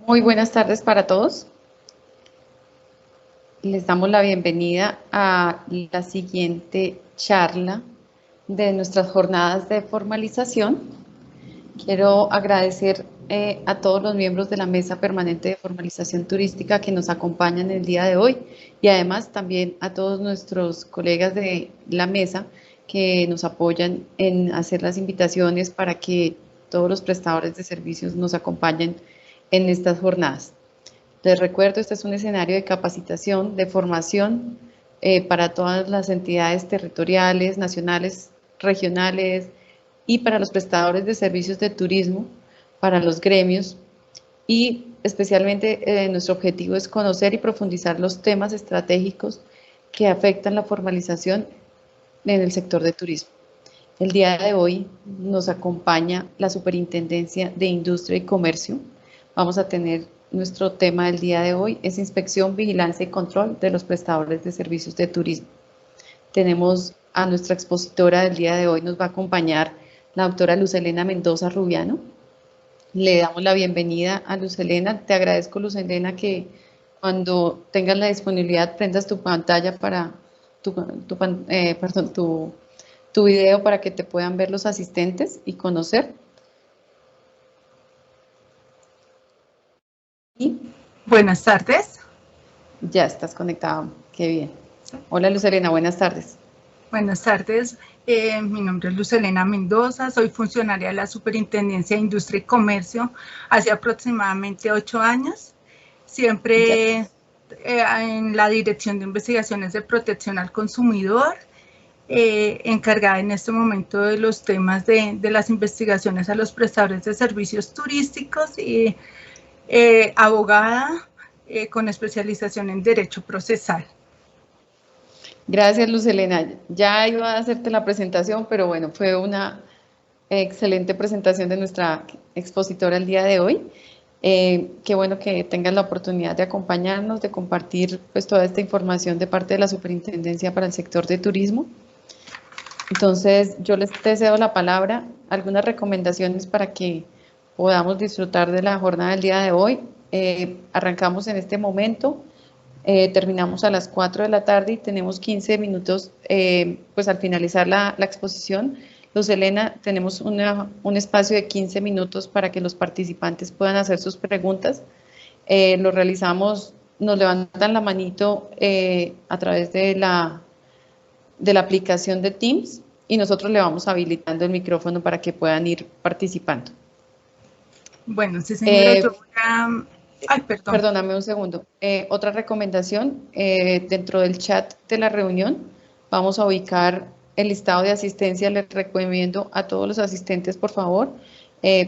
Muy buenas tardes para todos. Les damos la bienvenida a la siguiente charla de nuestras jornadas de formalización. Quiero agradecer a todos los miembros de la Mesa Permanente de Formalización Turística que nos acompañan el día de hoy y además también a todos nuestros colegas de la mesa que nos apoyan en hacer las invitaciones para que todos los prestadores de servicios nos acompañen en estas jornadas. Les recuerdo, este es un escenario de capacitación, de formación para todas las entidades territoriales, nacionales, regionales y para los prestadores de servicios de turismo, para los gremios y especialmente nuestro objetivo es conocer y profundizar los temas estratégicos que afectan la formalización en el sector de turismo. El día de hoy nos acompaña la Superintendencia de Industria y Comercio. Vamos a tener nuestro tema del día de hoy, es inspección, vigilancia y control de los prestadores de servicios de turismo. Tenemos a nuestra expositora del día de hoy, nos va a acompañar la doctora Luz Helena Mendoza Rubiano. Le damos la bienvenida a Luz Helena. Te agradezco, Luz Helena, que cuando tengas la disponibilidad prendas tu pantalla para tu video para que te puedan ver los asistentes y conocer. Y buenas tardes. Ya estás conectada, qué bien. Hola Luz Helena, buenas tardes. Buenas tardes, mi nombre es Luz Helena Mendoza, soy funcionaria de la Superintendencia de Industria y Comercio hace aproximadamente 8 años, siempre en la Dirección de Investigaciones de Protección al Consumidor, encargada en este momento de los temas de las investigaciones a los prestadores de servicios turísticos y abogada con especialización en Derecho Procesal. Gracias, Luz Helena. Ya iba a hacerte la presentación, pero bueno, fue una excelente presentación de nuestra expositora el día de hoy. Qué bueno que tengas la oportunidad de acompañarnos, de compartir pues toda esta información de parte de la Superintendencia para el sector de turismo. Entonces, yo les cedo la palabra, algunas recomendaciones para que podamos disfrutar de la jornada del día de hoy. Arrancamos en este momento. Terminamos a las 4 de la tarde y tenemos 15 minutos, pues al finalizar la exposición. Luz Helena, tenemos un espacio de 15 minutos para que los participantes puedan hacer sus preguntas. Lo realizamos, nos levantan la manito a través de la aplicación de Teams y nosotros le vamos habilitando el micrófono para que puedan ir participando. Bueno, sí señora, yo voy a... Ay, perdón. Perdóname un segundo. Otra recomendación, dentro del chat de la reunión vamos a ubicar el listado de asistencia. Les recomiendo a todos los asistentes, por favor,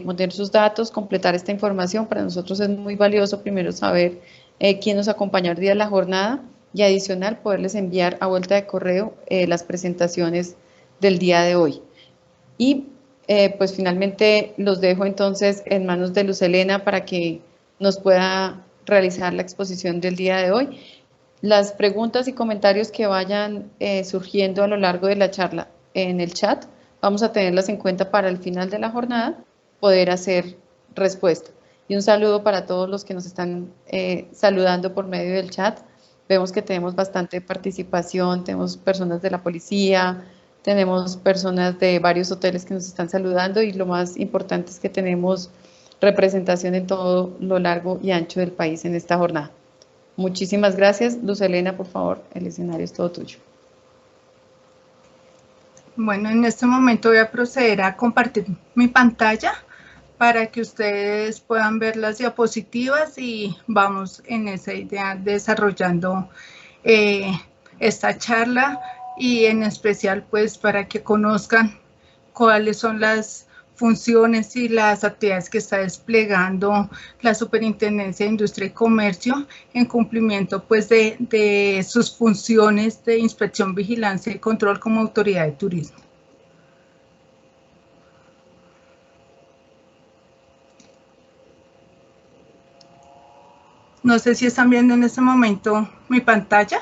poner sus datos, completar esta información. Para nosotros es muy valioso primero saber quién nos acompañó el día de la jornada y adicional poderles enviar a vuelta de correo las presentaciones del día de hoy. Y pues finalmente los dejo entonces en manos de Luz Helena para que nos pueda realizar la exposición del día de hoy. Las preguntas y comentarios que vayan surgiendo a lo largo de la charla en el chat, vamos a tenerlas en cuenta para el final de la jornada, poder hacer respuesta. Y un saludo para todos los que nos están saludando por medio del chat. Vemos que tenemos bastante participación, tenemos personas de la policía, tenemos personas de varios hoteles que nos están saludando y lo más importante es que tenemos representación en todo lo largo y ancho del país en esta jornada. Muchísimas gracias. Luz Helena, por favor, el escenario es todo tuyo. Bueno, en este momento voy a proceder a compartir mi pantalla para que ustedes puedan ver las diapositivas y vamos en esa idea desarrollando esta charla y en especial pues para que conozcan cuáles son las funciones y las actividades que está desplegando la Superintendencia de Industria y Comercio en cumplimiento pues de sus funciones de inspección, vigilancia y control como autoridad de turismo. No sé si están viendo en este momento mi pantalla.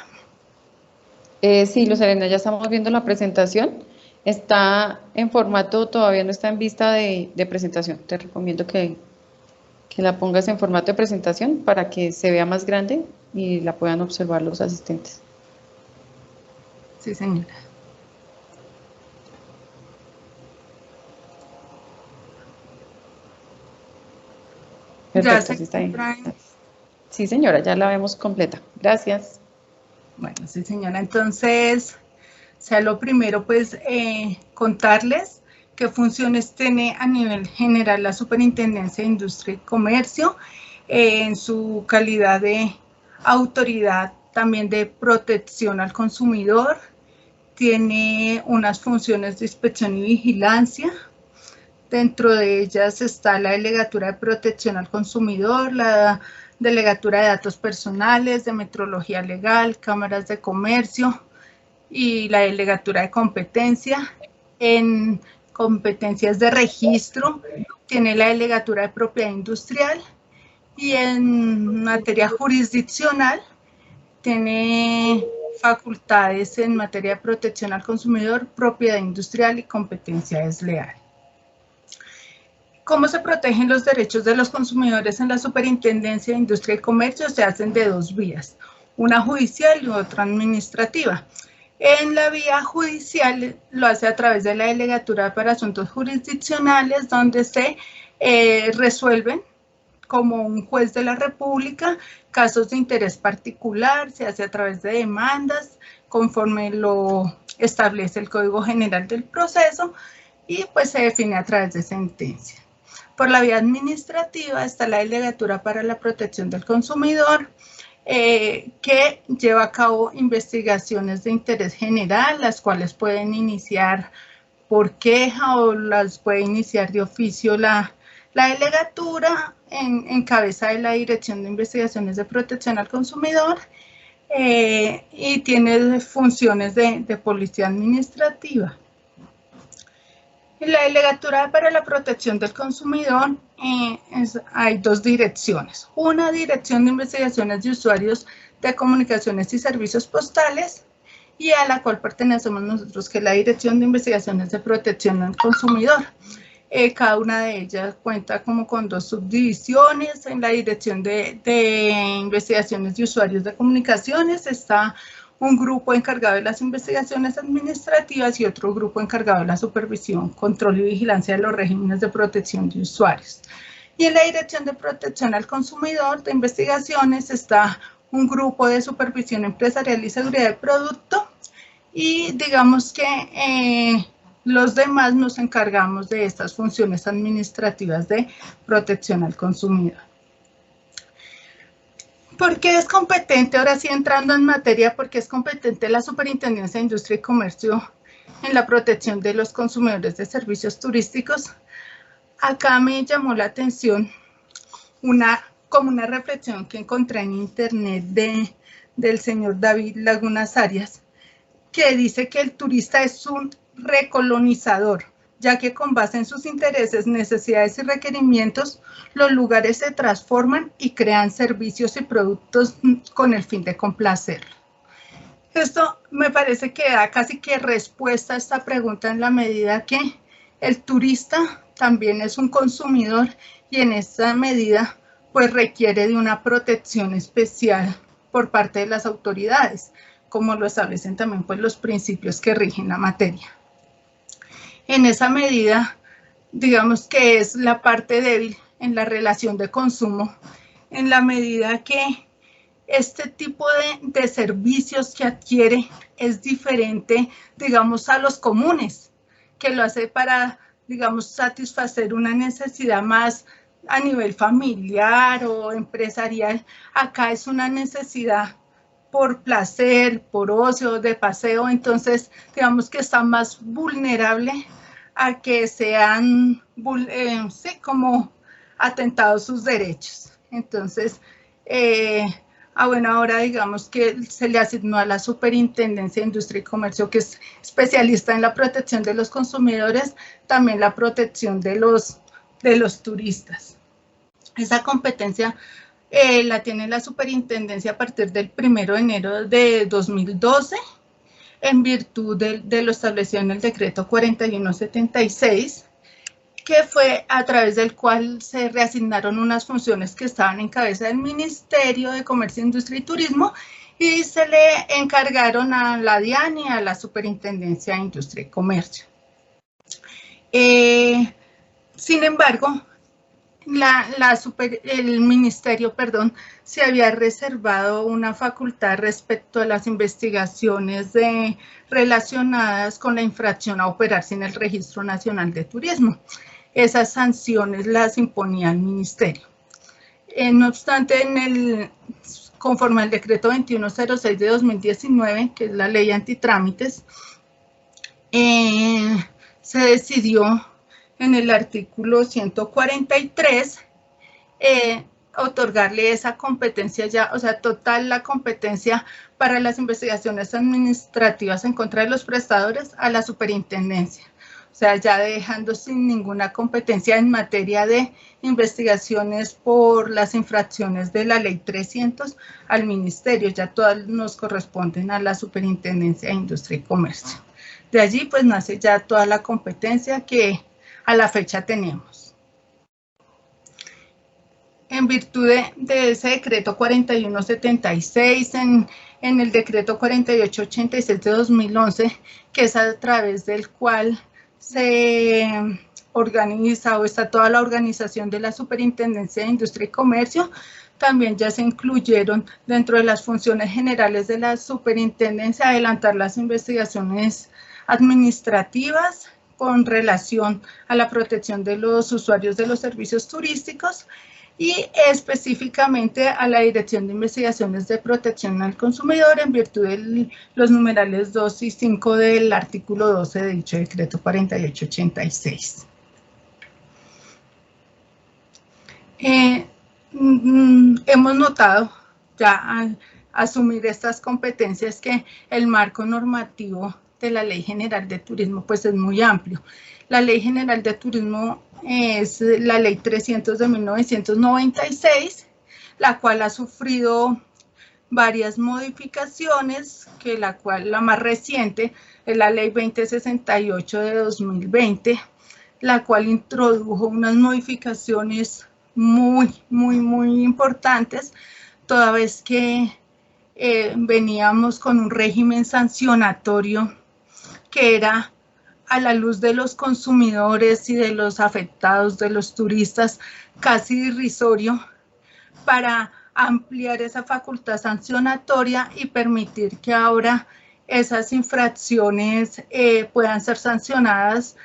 Sí, Luz Helena, ya estamos viendo la presentación. Está en formato, todavía no está en vista de presentación. Te recomiendo que que la pongas en formato de presentación para que se vea más grande y la puedan observar los asistentes. Sí, señora. Perfecto, sí está bien. Sí, señora, ya la vemos completa. Gracias. Bueno, sí, señora. Entonces, lo primero, pues, contarles qué funciones tiene a nivel general la Superintendencia de Industria y Comercio en su calidad de autoridad también de protección al consumidor. Tiene unas funciones de inspección y vigilancia. Dentro de ellas está la Delegatura de Protección al Consumidor, la Delegatura de Datos Personales, de Metrología Legal, Cámaras de Comercio y la Delegatura de Competencia. En competencias de registro tiene la Delegatura de Propiedad Industrial y en materia jurisdiccional tiene facultades en materia de protección al consumidor, propiedad industrial y competencia desleal. ¿Cómo se protegen los derechos de los consumidores en la Superintendencia de Industria y Comercio? Se hacen de dos vías, una judicial y otra administrativa. En la vía judicial lo hace a través de la Delegatura para Asuntos Jurisdiccionales, donde se resuelven como un juez de la República casos de interés particular, se hace a través de demandas, conforme lo establece el Código General del Proceso, y pues se define a través de sentencia. Por la vía administrativa está la Delegatura para la Protección del Consumidor, que lleva a cabo investigaciones de interés general, las cuales pueden iniciar por queja o las puede iniciar de oficio la delegatura en cabeza de la Dirección de Investigaciones de Protección al Consumidor, y tiene funciones de policía administrativa. En la Delegatura para la Protección del Consumidor hay dos direcciones. Una dirección de investigaciones de usuarios de comunicaciones y servicios postales, y a la cual pertenecemos nosotros, que es la Dirección de Investigaciones de Protección al Consumidor. Cada una de ellas cuenta como con dos subdivisiones. En la Dirección de Investigaciones de Usuarios de Comunicaciones está un grupo encargado de las investigaciones administrativas y otro grupo encargado de la supervisión, control y vigilancia de los regímenes de protección de usuarios. Y en la Dirección de Protección al Consumidor de Investigaciones está un grupo de supervisión empresarial y seguridad del producto, y digamos que los demás nos encargamos de estas funciones administrativas de protección al consumidor. ¿Por qué es competente? Ahora sí, entrando en materia, ¿por qué es competente la Superintendencia de Industria y Comercio en la protección de los consumidores de servicios turísticos? Acá me llamó la atención como una reflexión que encontré en internet del señor David Lagunas Arias, que dice que el turista es un recolonizador, ya que con base en sus intereses, necesidades y requerimientos, los lugares se transforman y crean servicios y productos con el fin de complacerlo. Esto me parece que da casi que respuesta a esta pregunta, en la medida que el turista también es un consumidor y en esta medida pues requiere de una protección especial por parte de las autoridades, como lo establecen también pues los principios que rigen la materia. En esa medida, digamos que es la parte débil en la relación de consumo, en la medida que este tipo de servicios que adquiere es diferente, digamos, a los comunes, que lo hace para, digamos, satisfacer una necesidad más a nivel familiar o empresarial. Acá es una necesidad por placer, por ocio, de paseo, entonces digamos que está más vulnerable a que sean como atentados sus derechos. Entonces, bueno, ahora digamos que se le asignó a la Superintendencia de Industria y Comercio, que es especialista en la protección de los consumidores, también la protección de los turistas. Esa competencia la tiene la Superintendencia a partir del 1 de enero de 2012, en virtud de lo establecido en el decreto 4176, que fue a través del cual se reasignaron unas funciones que estaban en cabeza del Ministerio de Comercio, Industria y Turismo y se le encargaron a la DIAN y a la Superintendencia de Industria y Comercio. Sin embargo, el Ministerio, se había reservado una facultad respecto a las investigaciones relacionadas con la infracción a operar sin el Registro Nacional de Turismo. Esas sanciones las imponía el Ministerio. No obstante, conforme al decreto 2106 de 2019, que es la ley antitrámites, se decidió en el artículo 143 otorgarle esa competencia ya, o sea, total la competencia para las investigaciones administrativas en contra de los prestadores a la superintendencia. O sea, ya dejando sin ninguna competencia en materia de investigaciones por las infracciones de la ley 300 al ministerio, ya todas nos corresponden a la Superintendencia de Industria y Comercio. De allí pues nace ya toda la competencia que a la fecha tenemos. En virtud de ese decreto 4176, en el decreto 4886 de 2011, que es a través del cual se organiza o está toda la organización de la Superintendencia de Industria y Comercio, también ya se incluyeron dentro de las funciones generales de la superintendencia adelantar las investigaciones administrativas con relación a la protección de los usuarios de los servicios turísticos y específicamente a la Dirección de Investigaciones de Protección al Consumidor en virtud de los numerales 2 y 5 del artículo 12 de dicho decreto 4886. Hemos notado ya al asumir estas competencias que el marco normativo de la Ley General de Turismo pues es muy amplio. La Ley General de Turismo es la Ley 300 de 1996, la cual ha sufrido varias modificaciones, que la más reciente es la Ley 2068 de 2020, la cual introdujo unas modificaciones muy importantes, toda vez que veníamos con un régimen sancionatorio que era a la luz de los consumidores y de los afectados, de los turistas, casi irrisorio, para ampliar esa facultad sancionatoria y permitir que ahora esas infracciones puedan ser sancionadas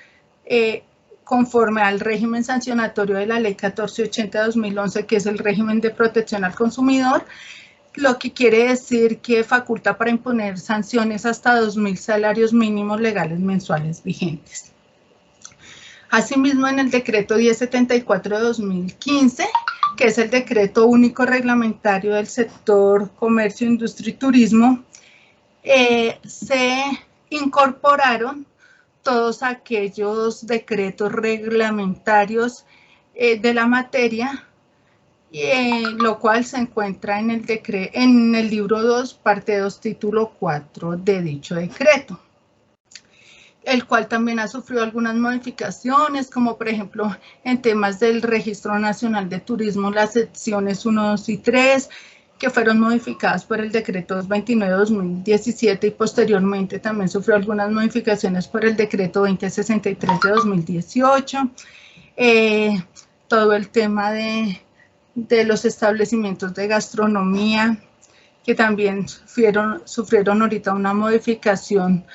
conforme al régimen sancionatorio de la Ley 1480 de 2011, que es el régimen de protección al consumidor, lo que quiere decir que faculta para imponer sanciones hasta 2.000 salarios mínimos legales mensuales vigentes. Asimismo, en el decreto 1074 de 2015, que es el decreto único reglamentario del sector comercio, industria y turismo, se incorporaron todos aquellos decretos reglamentarios de la materia, lo cual se encuentra en el libro 2, parte 2, título 4 de dicho decreto, el cual también ha sufrido algunas modificaciones, como por ejemplo en temas del Registro Nacional de Turismo, las secciones 1, 2 y 3, que fueron modificadas por el decreto 229 de 2017 y posteriormente también sufrió algunas modificaciones por el decreto 2063 de 2018, todo el tema de los establecimientos de gastronomía, que también sufrieron ahorita una modificación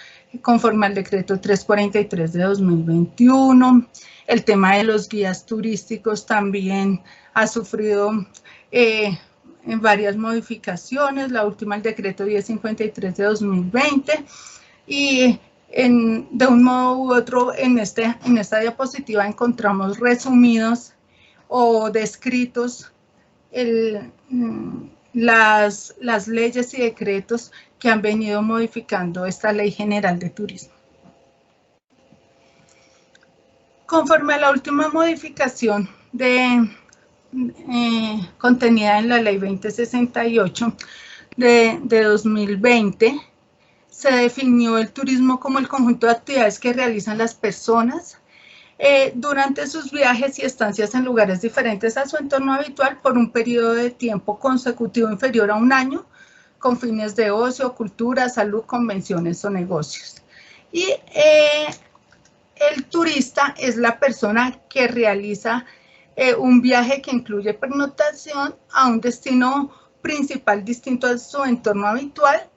conforme al decreto 343 de 2021. El tema de los guías turísticos también ha sufrido varias modificaciones, la última el decreto 1053 de 2020, y de un modo u otro en esta diapositiva encontramos resumidos o descritos las leyes y decretos que han venido modificando esta Ley General de Turismo. Conforme a la última modificación contenida en la Ley 2068 de 2020, se definió el turismo como el conjunto de actividades que realizan las personas durante sus viajes y estancias en lugares diferentes a su entorno habitual por un periodo de tiempo consecutivo inferior a un año, con fines de ocio, cultura, salud, convenciones o negocios. Y el turista es la persona que realiza un viaje que incluye pernoctación a un destino principal distinto a su entorno habitual,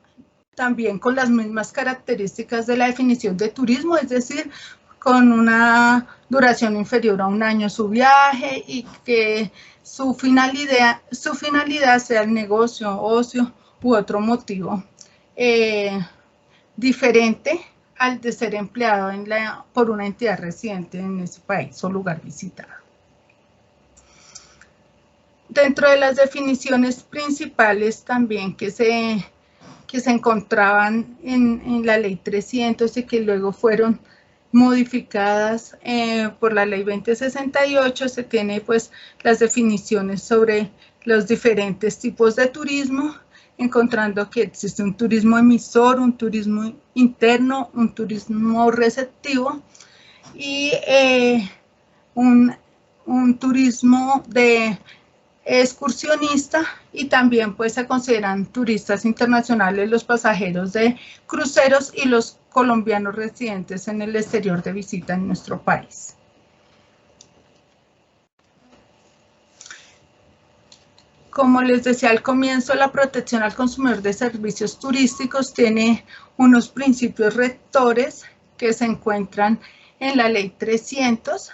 también con las mismas características de la definición de turismo, es decir, con una duración inferior a un año su viaje y que su finalidad sea el negocio, ocio u otro motivo diferente al de ser empleado por una entidad residente en ese país o lugar visitado. Dentro de las definiciones principales también que se encontraban en la ley 300 y que luego fueron modificadas por la ley 2068, se tiene pues las definiciones sobre los diferentes tipos de turismo, encontrando que existe un turismo emisor, un turismo interno, un turismo receptivo y un turismo de excursionista, y también pues se consideran turistas internacionales los pasajeros de cruceros y los colombianos residentes en el exterior de visita en nuestro país. Como les decía al comienzo, la protección al consumidor de servicios turísticos tiene unos principios rectores que se encuentran en la ley 300,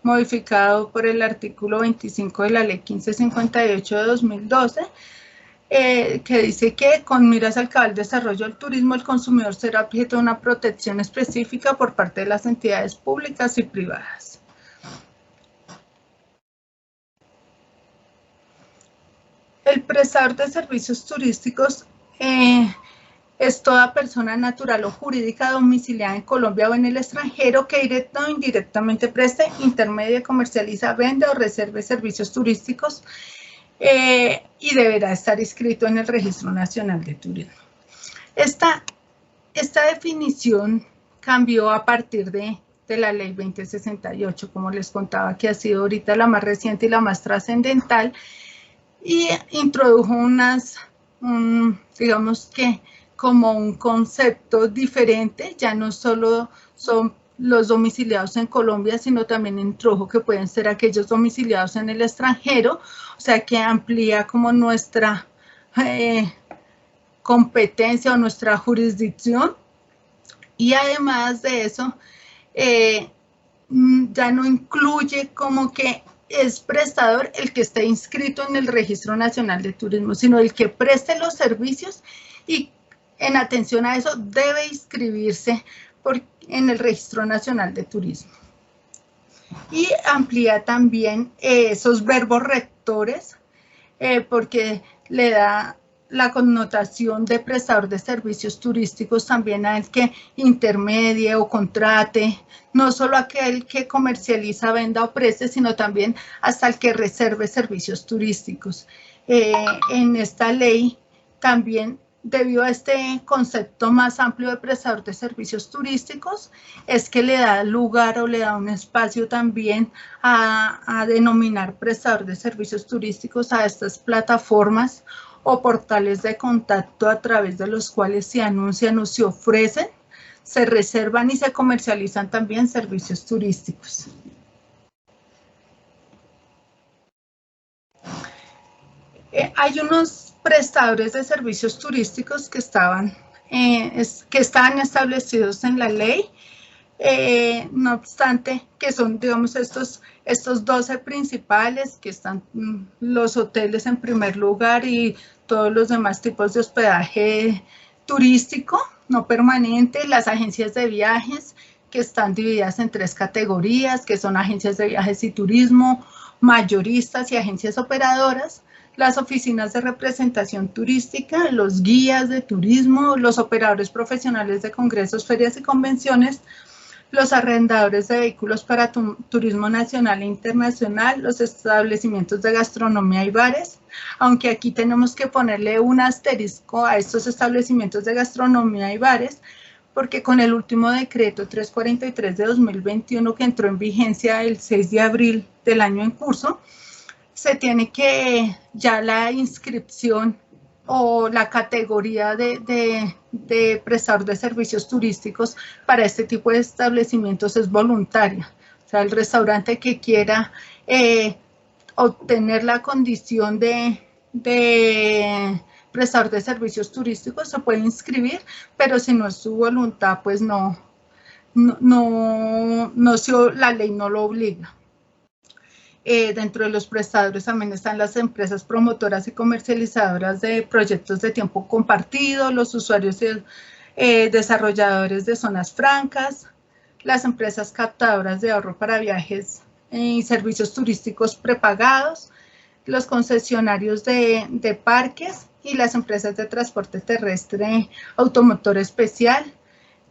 modificado por el artículo 25 de la ley 1558 de 2012, que dice que con miras al cabal desarrollo del turismo, el consumidor será objeto de una protección específica por parte de las entidades públicas y privadas. El prestador de servicios turísticos es toda persona natural o jurídica domiciliada en Colombia o en el extranjero que directa o indirectamente preste, intermedia, comercializa, vende o reserve servicios turísticos y deberá estar inscrito en el Registro Nacional de Turismo. Esta definición cambió a partir de la Ley 2068, como les contaba, que ha sido ahorita la más reciente y la más trascendental, y introdujo digamos que como un concepto diferente, ya no solo son los domiciliados en Colombia, sino también introdujo que pueden ser aquellos domiciliados en el extranjero, o sea que amplía como nuestra competencia o nuestra jurisdicción, y además de eso, ya no incluye como que es prestador el que esté inscrito en el Registro Nacional de Turismo, sino el que preste los servicios y en atención a eso debe inscribirse en el Registro Nacional de Turismo. Y amplía también esos verbos rectores porque le da la connotación de prestador de servicios turísticos también al que intermedie o contrate, no solo aquel que comercializa, venda o preste, sino también hasta el que reserve servicios turísticos. En esta ley también, debido a este concepto más amplio de prestador de servicios turísticos, es que le da lugar o le da un espacio también a denominar prestador de servicios turísticos a estas plataformas o portales de contacto a través de los cuales se anuncian o se ofrecen, se reservan y se comercializan también servicios turísticos. Hay unos prestadores de servicios turísticos que estaban establecidos en la ley, no obstante, que son, digamos, estos 12 principales, que están los hoteles en primer lugar y todos los demás tipos de hospedaje turístico, no permanente, las agencias de viajes, que están divididas en 3 categorías, que son agencias de viajes y turismo, mayoristas y agencias operadoras, las oficinas de representación turística, los guías de turismo, los operadores profesionales de congresos, ferias y convenciones, los arrendadores de vehículos para turismo nacional e internacional, los establecimientos de gastronomía y bares, aunque aquí tenemos que ponerle un asterisco a estos establecimientos de gastronomía y bares, porque con el último decreto 343 de 2021 que entró en vigencia el 6 de abril del año en curso, se tiene que ya la inscripción o la categoría de prestador de servicios turísticos para este tipo de establecimientos es voluntaria. O sea, el restaurante que quiera obtener la condición de prestador de servicios turísticos se puede inscribir, pero si no es su voluntad, pues la ley no lo obliga. Dentro de los prestadores también están las empresas promotoras y comercializadoras de proyectos de tiempo compartido, los usuarios y desarrolladores de zonas francas, las empresas captadoras de ahorro para viajes y servicios turísticos prepagados, los concesionarios de parques y las empresas de transporte terrestre automotor especial,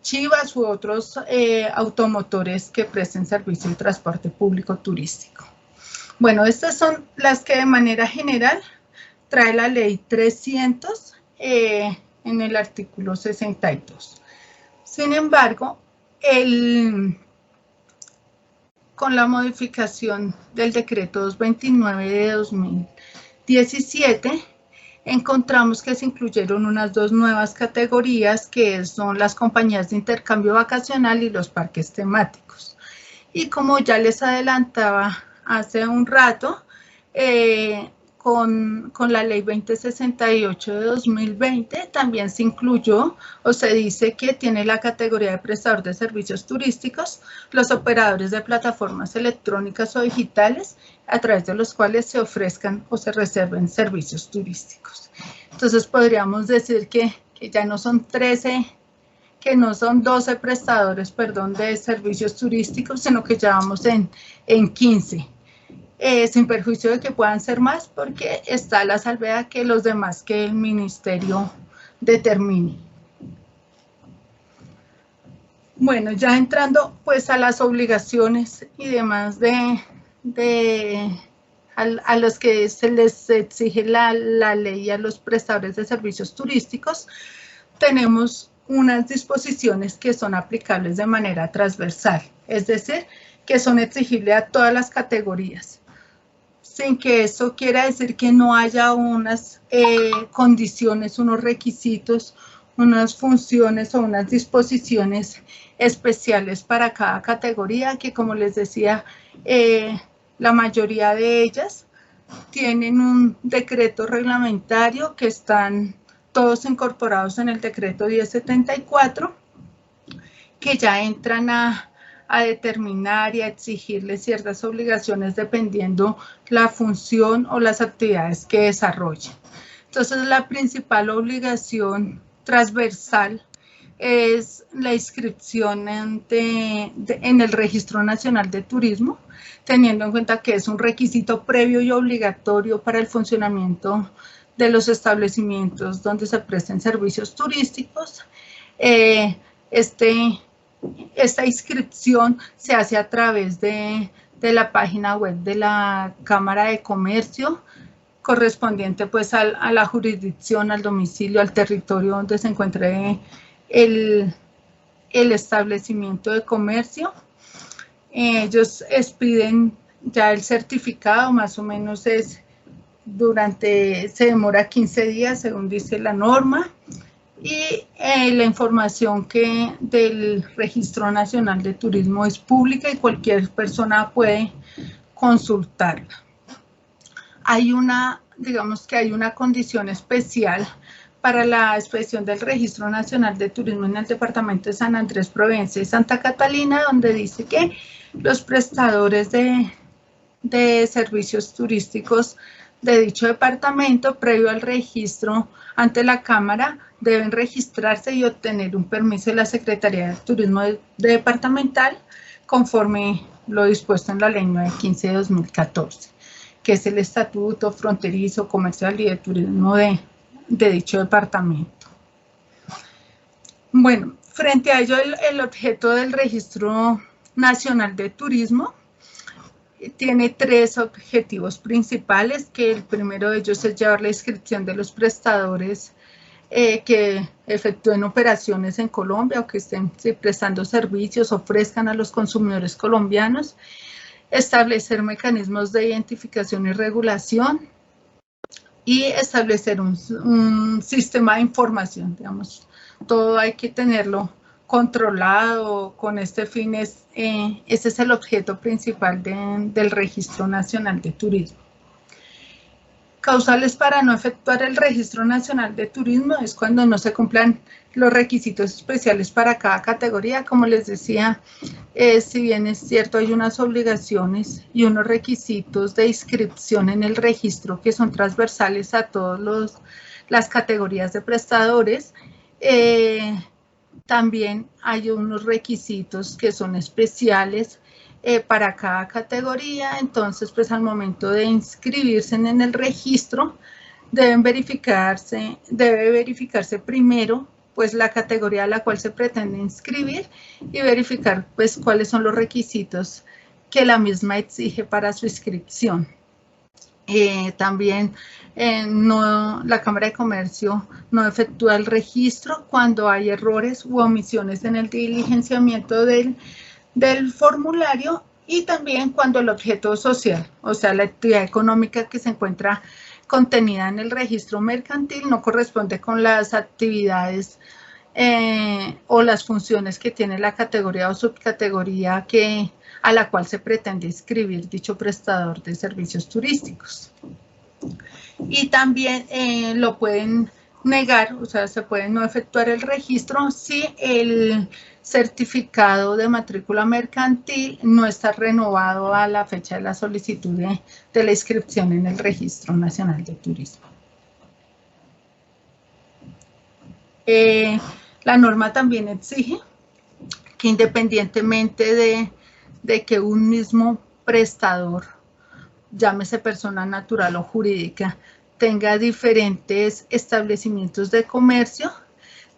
Chivas u otros automotores que presten servicio de transporte público turístico. Bueno, estas son las que de manera general trae la ley 300 en el artículo 62. Sin embargo, con la modificación del decreto 229 de 2017, encontramos que se incluyeron unas dos nuevas categorías que son las compañías de intercambio vacacional y los parques temáticos. Y como ya les adelantaba hace un rato, con la ley 2068 de 2020 también se incluyó o se dice que tiene la categoría de prestador de servicios turísticos los operadores de plataformas electrónicas o digitales a través de los cuales se ofrezcan o se reserven servicios turísticos. Entonces podríamos decir que ya no son 12 prestadores, perdón, de servicios turísticos, sino que ya vamos en 15. Sin perjuicio de que puedan ser más, porque está la salvedad que los demás que el ministerio determine. Bueno, ya entrando pues a las obligaciones y demás a los que se les exige la ley a los prestadores de servicios turísticos, tenemos unas disposiciones que son aplicables de manera transversal, es decir, que son exigibles a todas las categorías, sin que eso quiera decir que no haya unas condiciones, unos requisitos, unas funciones o unas disposiciones especiales para cada categoría, que como les decía, la mayoría de ellas tienen un decreto reglamentario que están todos incorporados en el decreto 1074, que ya entran a determinar y a exigirle ciertas obligaciones dependiendo la función o las actividades que desarrollen. Entonces, la principal obligación transversal es la inscripción en el Registro Nacional de Turismo, teniendo en cuenta que es un requisito previo y obligatorio para el funcionamiento de los establecimientos donde se presten servicios turísticos. Esta inscripción se hace a través de la página web de la Cámara de Comercio, correspondiente pues a la jurisdicción, al domicilio, al territorio donde se encuentre el establecimiento de comercio. Ellos expiden ya el certificado, más o menos se demora 15 días según dice la norma. Y la información del Registro Nacional de Turismo es pública y cualquier persona puede consultarla. Digamos que hay una condición especial para la expedición del Registro Nacional de Turismo en el departamento de San Andrés, Providencia y Santa Catalina, donde dice que los prestadores de servicios turísticos de dicho departamento, previo al registro ante la Cámara, deben registrarse y obtener un permiso de la Secretaría de Turismo departamental conforme lo dispuesto en la Ley 915 de 2014, que es el Estatuto Fronterizo, Comercial y de Turismo de dicho departamento. Bueno, frente a ello, el objeto del Registro Nacional de Turismo tiene tres objetivos principales, que el primero de ellos es llevar la inscripción de los prestadores que efectúen operaciones en Colombia o que estén prestando servicios, ofrezcan a los consumidores colombianos, establecer mecanismos de identificación y regulación y establecer un sistema de información, digamos, todo hay que tenerlo controlado con este fin, ese es el objeto principal del Registro Nacional de Turismo. Causales para no efectuar el Registro Nacional de Turismo es cuando no se cumplan los requisitos especiales para cada categoría. Como les decía, si bien es cierto, hay unas obligaciones y unos requisitos de inscripción en el registro que son transversales a todas las categorías de prestadores, también hay unos requisitos que son especiales para cada categoría. Entonces, pues al momento de inscribirse en el registro, debe verificarse primero pues la categoría a la cual se pretende inscribir y verificar pues cuáles son los requisitos que la misma exige para su inscripción. También la Cámara de Comercio no efectúa el registro cuando hay errores u omisiones en el diligenciamiento del formulario y también cuando el objeto social, o sea, la actividad económica que se encuentra contenida en el registro mercantil no corresponde con las actividades o las funciones que tiene la categoría o subcategoría a la cual se pretende inscribir dicho prestador de servicios turísticos. Y también lo pueden negar, o sea, se puede no efectuar el registro si el certificado de matrícula mercantil no está renovado a la fecha de la solicitud de la inscripción en el Registro Nacional de Turismo. La norma también exige que independientemente de que un mismo prestador, llámese persona natural o jurídica, tenga diferentes establecimientos de comercio,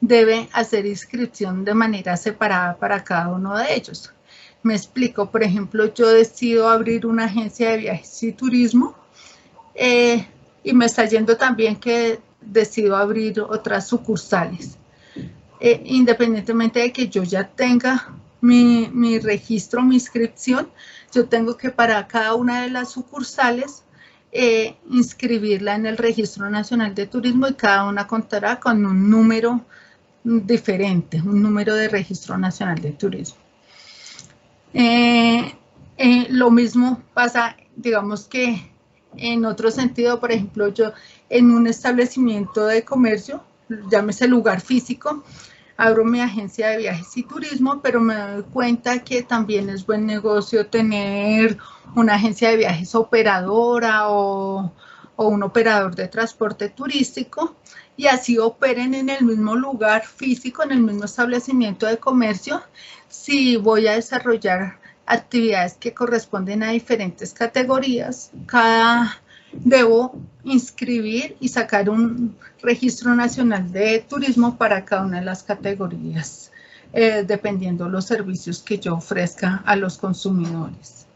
debe hacer inscripción de manera separada para cada uno de ellos. Me explico, por ejemplo, yo decido abrir una agencia de viajes y turismo y me está yendo también que decido abrir otras sucursales. Independientemente de que yo ya tenga mi registro, mi inscripción, yo tengo que para cada una de las sucursales inscribirla en el Registro Nacional de Turismo y cada una contará con un número diferente, un número de Registro Nacional de Turismo. Lo mismo pasa, digamos que en otro sentido, por ejemplo, yo en un establecimiento de comercio, llámese lugar físico, abro mi agencia de viajes y turismo, pero me doy cuenta que también es buen negocio tener una agencia de viajes operadora o un operador de transporte turístico y así operen en el mismo lugar físico, en el mismo establecimiento de comercio. Si voy a desarrollar actividades que corresponden a diferentes categorías, debo inscribir y sacar un registro nacional de turismo para cada una de las categorías, dependiendo de los servicios que yo ofrezca a los consumidores.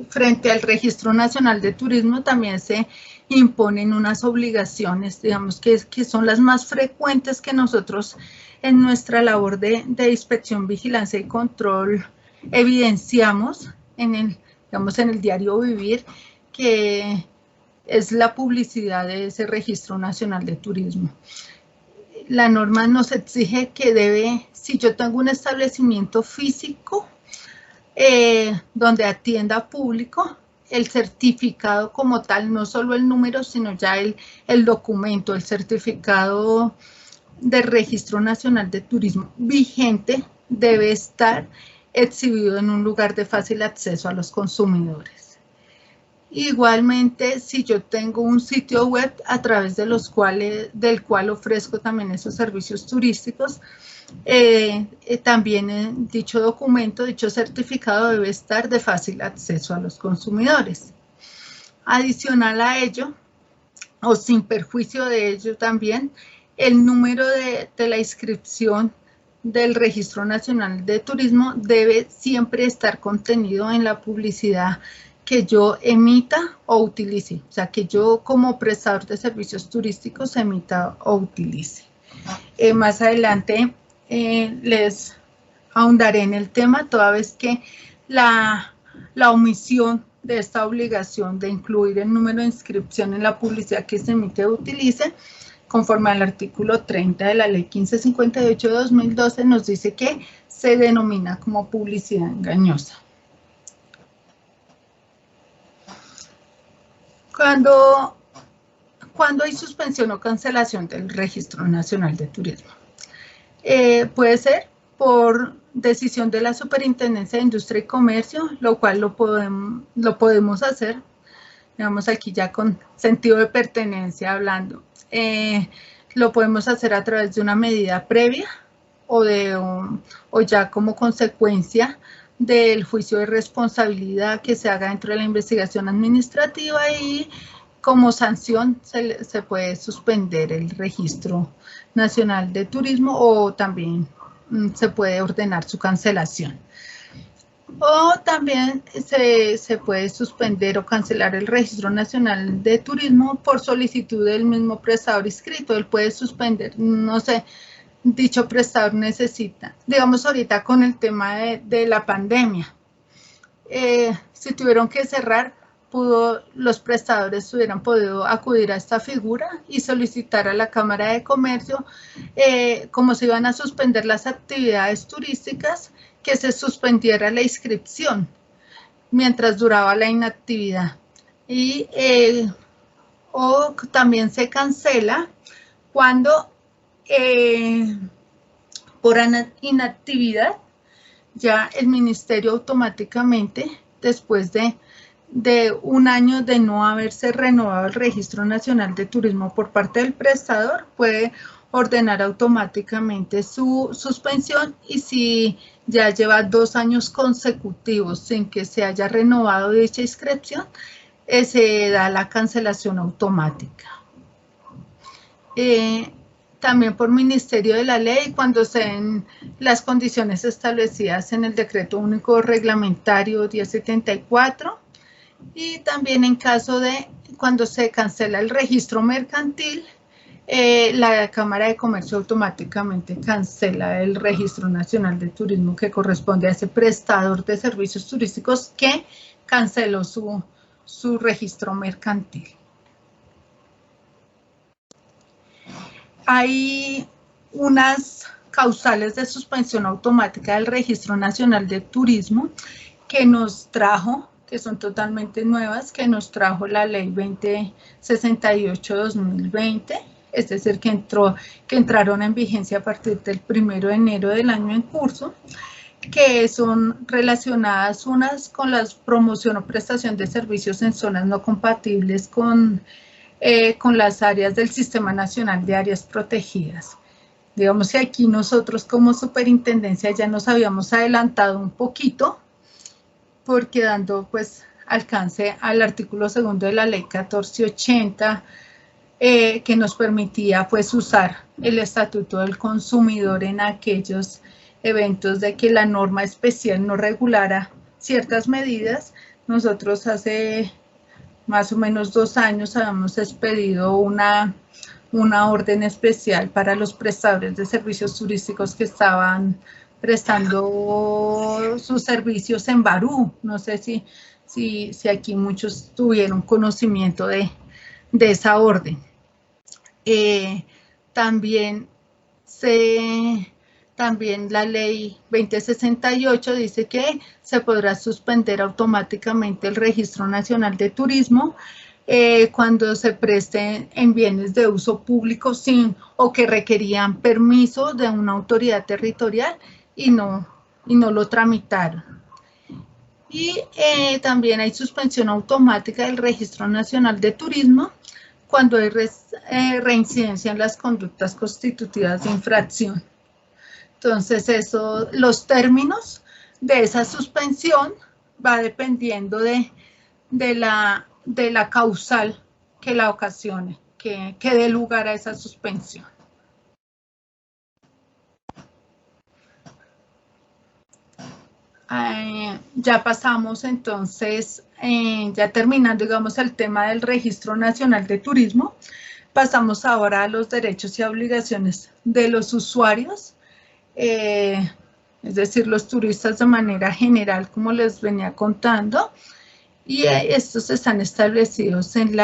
Frente al Registro Nacional de Turismo también se imponen unas obligaciones, digamos que son las más frecuentes que nosotros en nuestra labor de inspección, vigilancia y control evidenciamos en el diario vivir, que es la publicidad de ese Registro Nacional de Turismo. La norma nos exige que si yo tengo un establecimiento físico donde atienda público, el certificado como tal, no solo el número, sino ya el documento, el certificado de Registro Nacional de Turismo vigente debe estar exhibido en un lugar de fácil acceso a los consumidores. Igualmente, si yo tengo un sitio web a través del cual ofrezco también esos servicios turísticos, también dicho documento, dicho certificado debe estar de fácil acceso a los consumidores. Adicional a ello, o sin perjuicio de ello también, el número de la inscripción del Registro Nacional de Turismo debe siempre estar contenido en la publicidad que yo emita o utilice, o sea, que yo como prestador de servicios turísticos emita o utilice. Más adelante les ahondaré en el tema, toda vez que la omisión de esta obligación de incluir el número de inscripción en la publicidad que se emite o utilice, conforme al artículo 30 de la Ley 1558 de 2012, nos dice que se denomina como publicidad engañosa. Cuando hay suspensión o cancelación del Registro Nacional de Turismo, puede ser por decisión de la Superintendencia de Industria y Comercio, lo cual lo podemos hacer, digamos aquí ya con sentido de pertenencia hablando. Lo podemos hacer a través de una medida previa o ya como consecuencia del juicio de responsabilidad que se haga dentro de la investigación administrativa, y como sanción se puede suspender el Registro Nacional de Turismo, o también se puede ordenar su cancelación. O también se puede suspender o cancelar el Registro Nacional de Turismo por solicitud del mismo prestador inscrito. Él puede suspender, no sé, dicho prestador necesita, digamos ahorita con el tema de la pandemia, si tuvieron que cerrar, los prestadores hubieran podido acudir a esta figura y solicitar a la Cámara de Comercio, como se iban a suspender las actividades turísticas, que se suspendiera la inscripción mientras duraba la inactividad. Y o también se cancela cuando por inactividad ya el ministerio automáticamente, después de un año de no haberse renovado el Registro Nacional de Turismo por parte del prestador, puede ordenar automáticamente su suspensión, y si ya lleva 2 años consecutivos sin que se haya renovado dicha inscripción, se da la cancelación automática. También por ministerio de la ley, cuando se den las condiciones establecidas en el Decreto Único Reglamentario 1074, y también en caso de cuando se cancela el registro mercantil, la Cámara de Comercio automáticamente cancela el Registro Nacional de Turismo que corresponde a ese prestador de servicios turísticos que canceló su registro mercantil. Hay unas causales de suspensión automática del Registro Nacional de Turismo que nos trajo, que son totalmente nuevas, que nos trajo la Ley 2068-2020, es decir, que entraron en vigencia a partir del 1 de enero del año en curso, que son relacionadas unas con la promoción o prestación de servicios en zonas no compatibles con las áreas del Sistema Nacional de Áreas Protegidas. Digamos que aquí nosotros como superintendencia ya nos habíamos adelantado un poquito, porque dando pues alcance al artículo 2 de la Ley 1480, que nos permitía pues usar el Estatuto del Consumidor en aquellos eventos de que la norma especial no regulara ciertas medidas. Nosotros hace más o menos 2 años habíamos expedido una orden especial para los prestadores de servicios turísticos que estaban prestando sus servicios en Barú. No sé si aquí muchos tuvieron conocimiento de esa orden. También la Ley 2068 dice que se podrá suspender automáticamente el Registro Nacional de Turismo cuando se presten en bienes de uso público o que requerían permiso de una autoridad territorial y no lo tramitaron. Y también hay suspensión automática del Registro Nacional de Turismo cuando hay reincidencia en las conductas constitutivas de infracción. Entonces, los términos de esa suspensión va dependiendo de la causal que la ocasione, que dé lugar a esa suspensión. Ya pasamos entonces, ya terminando, digamos, el tema del Registro Nacional de Turismo, pasamos ahora a los derechos y obligaciones de los usuarios, es decir, los turistas de manera general, como les venía contando, y estos están establecidos en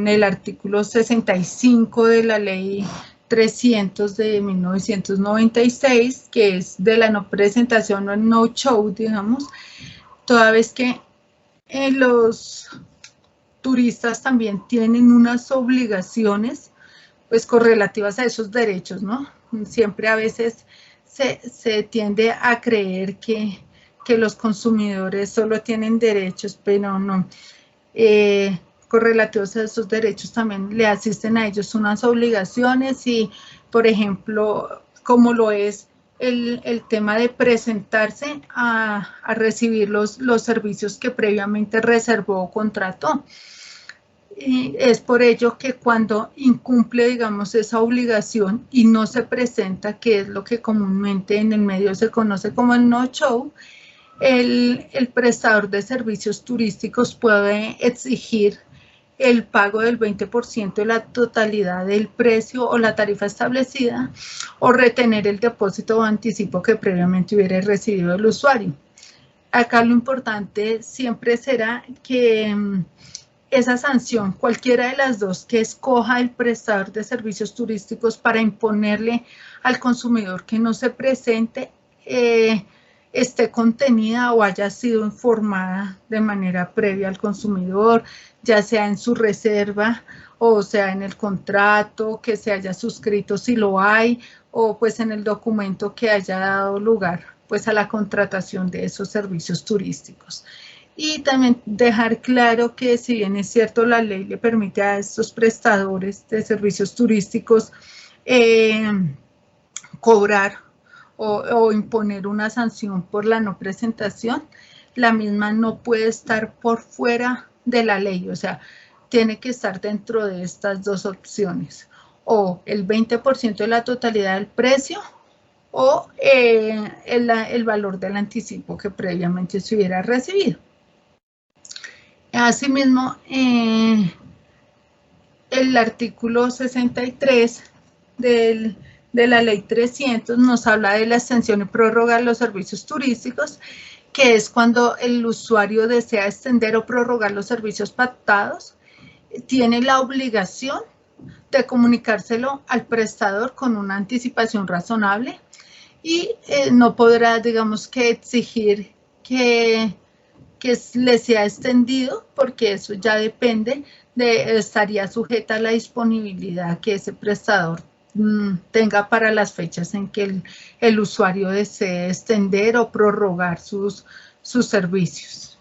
el artículo 65 de la Ley 300 de 1996, que es de la no presentación o no show, digamos, toda vez que los turistas también tienen unas obligaciones, pues correlativas a esos derechos, ¿no? Siempre a veces se tiende a creer que los consumidores solo tienen derechos, pero no. Correlativos a esos derechos también le asisten a ellos unas obligaciones y, por ejemplo, como lo es el tema de presentarse a recibir los servicios que previamente reservó o contrató. Y es por ello que cuando incumple, digamos, esa obligación y no se presenta, que es lo que comúnmente en el medio se conoce como el no-show, el prestador de servicios turísticos puede exigir el pago del 20% de la totalidad del precio o la tarifa establecida o retener el depósito o anticipo que previamente hubiera recibido el usuario. Acá lo importante siempre será que esa sanción, cualquiera de las dos que escoja el prestador de servicios turísticos para imponerle al consumidor que no se presente, esté contenida o haya sido informada de manera previa al consumidor, ya sea en su reserva o sea en el contrato que se haya suscrito si lo hay, o pues en el documento que haya dado lugar pues a la contratación de esos servicios turísticos. Y también dejar claro que si bien es cierto la ley le permite a estos prestadores de servicios turísticos cobrar o imponer una sanción por la no presentación, la misma no puede estar por fuera de la ley, o sea, tiene que estar dentro de estas dos opciones, o el 20% de la totalidad del precio o el valor del anticipo que previamente se hubiera recibido. Asimismo, el artículo 63 de la ley 300 nos habla de la extensión y prórroga de los servicios turísticos, que es cuando el usuario desea extender o prorrogar los servicios pactados, tiene la obligación de comunicárselo al prestador con una anticipación razonable y no podrá, digamos, que exigir que le sea extendido, porque eso ya depende estaría sujeta a la disponibilidad que ese prestador tenga para las fechas en que el usuario desee extender o prorrogar sus servicios.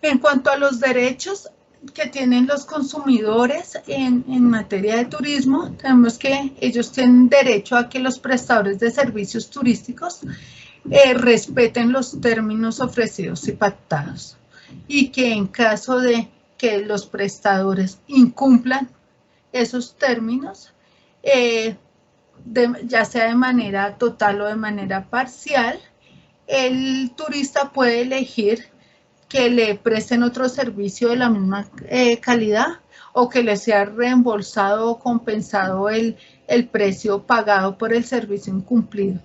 En cuanto a los derechos que tienen los consumidores en materia de turismo, tenemos que ellos tienen derecho a que los prestadores de servicios turísticos respeten los términos ofrecidos y pactados, y que en caso de que los prestadores incumplan esos términos, ya sea de manera total o de manera parcial, el turista puede elegir que le presten otro servicio de la misma calidad o que le sea reembolsado o compensado el precio pagado por el servicio incumplido.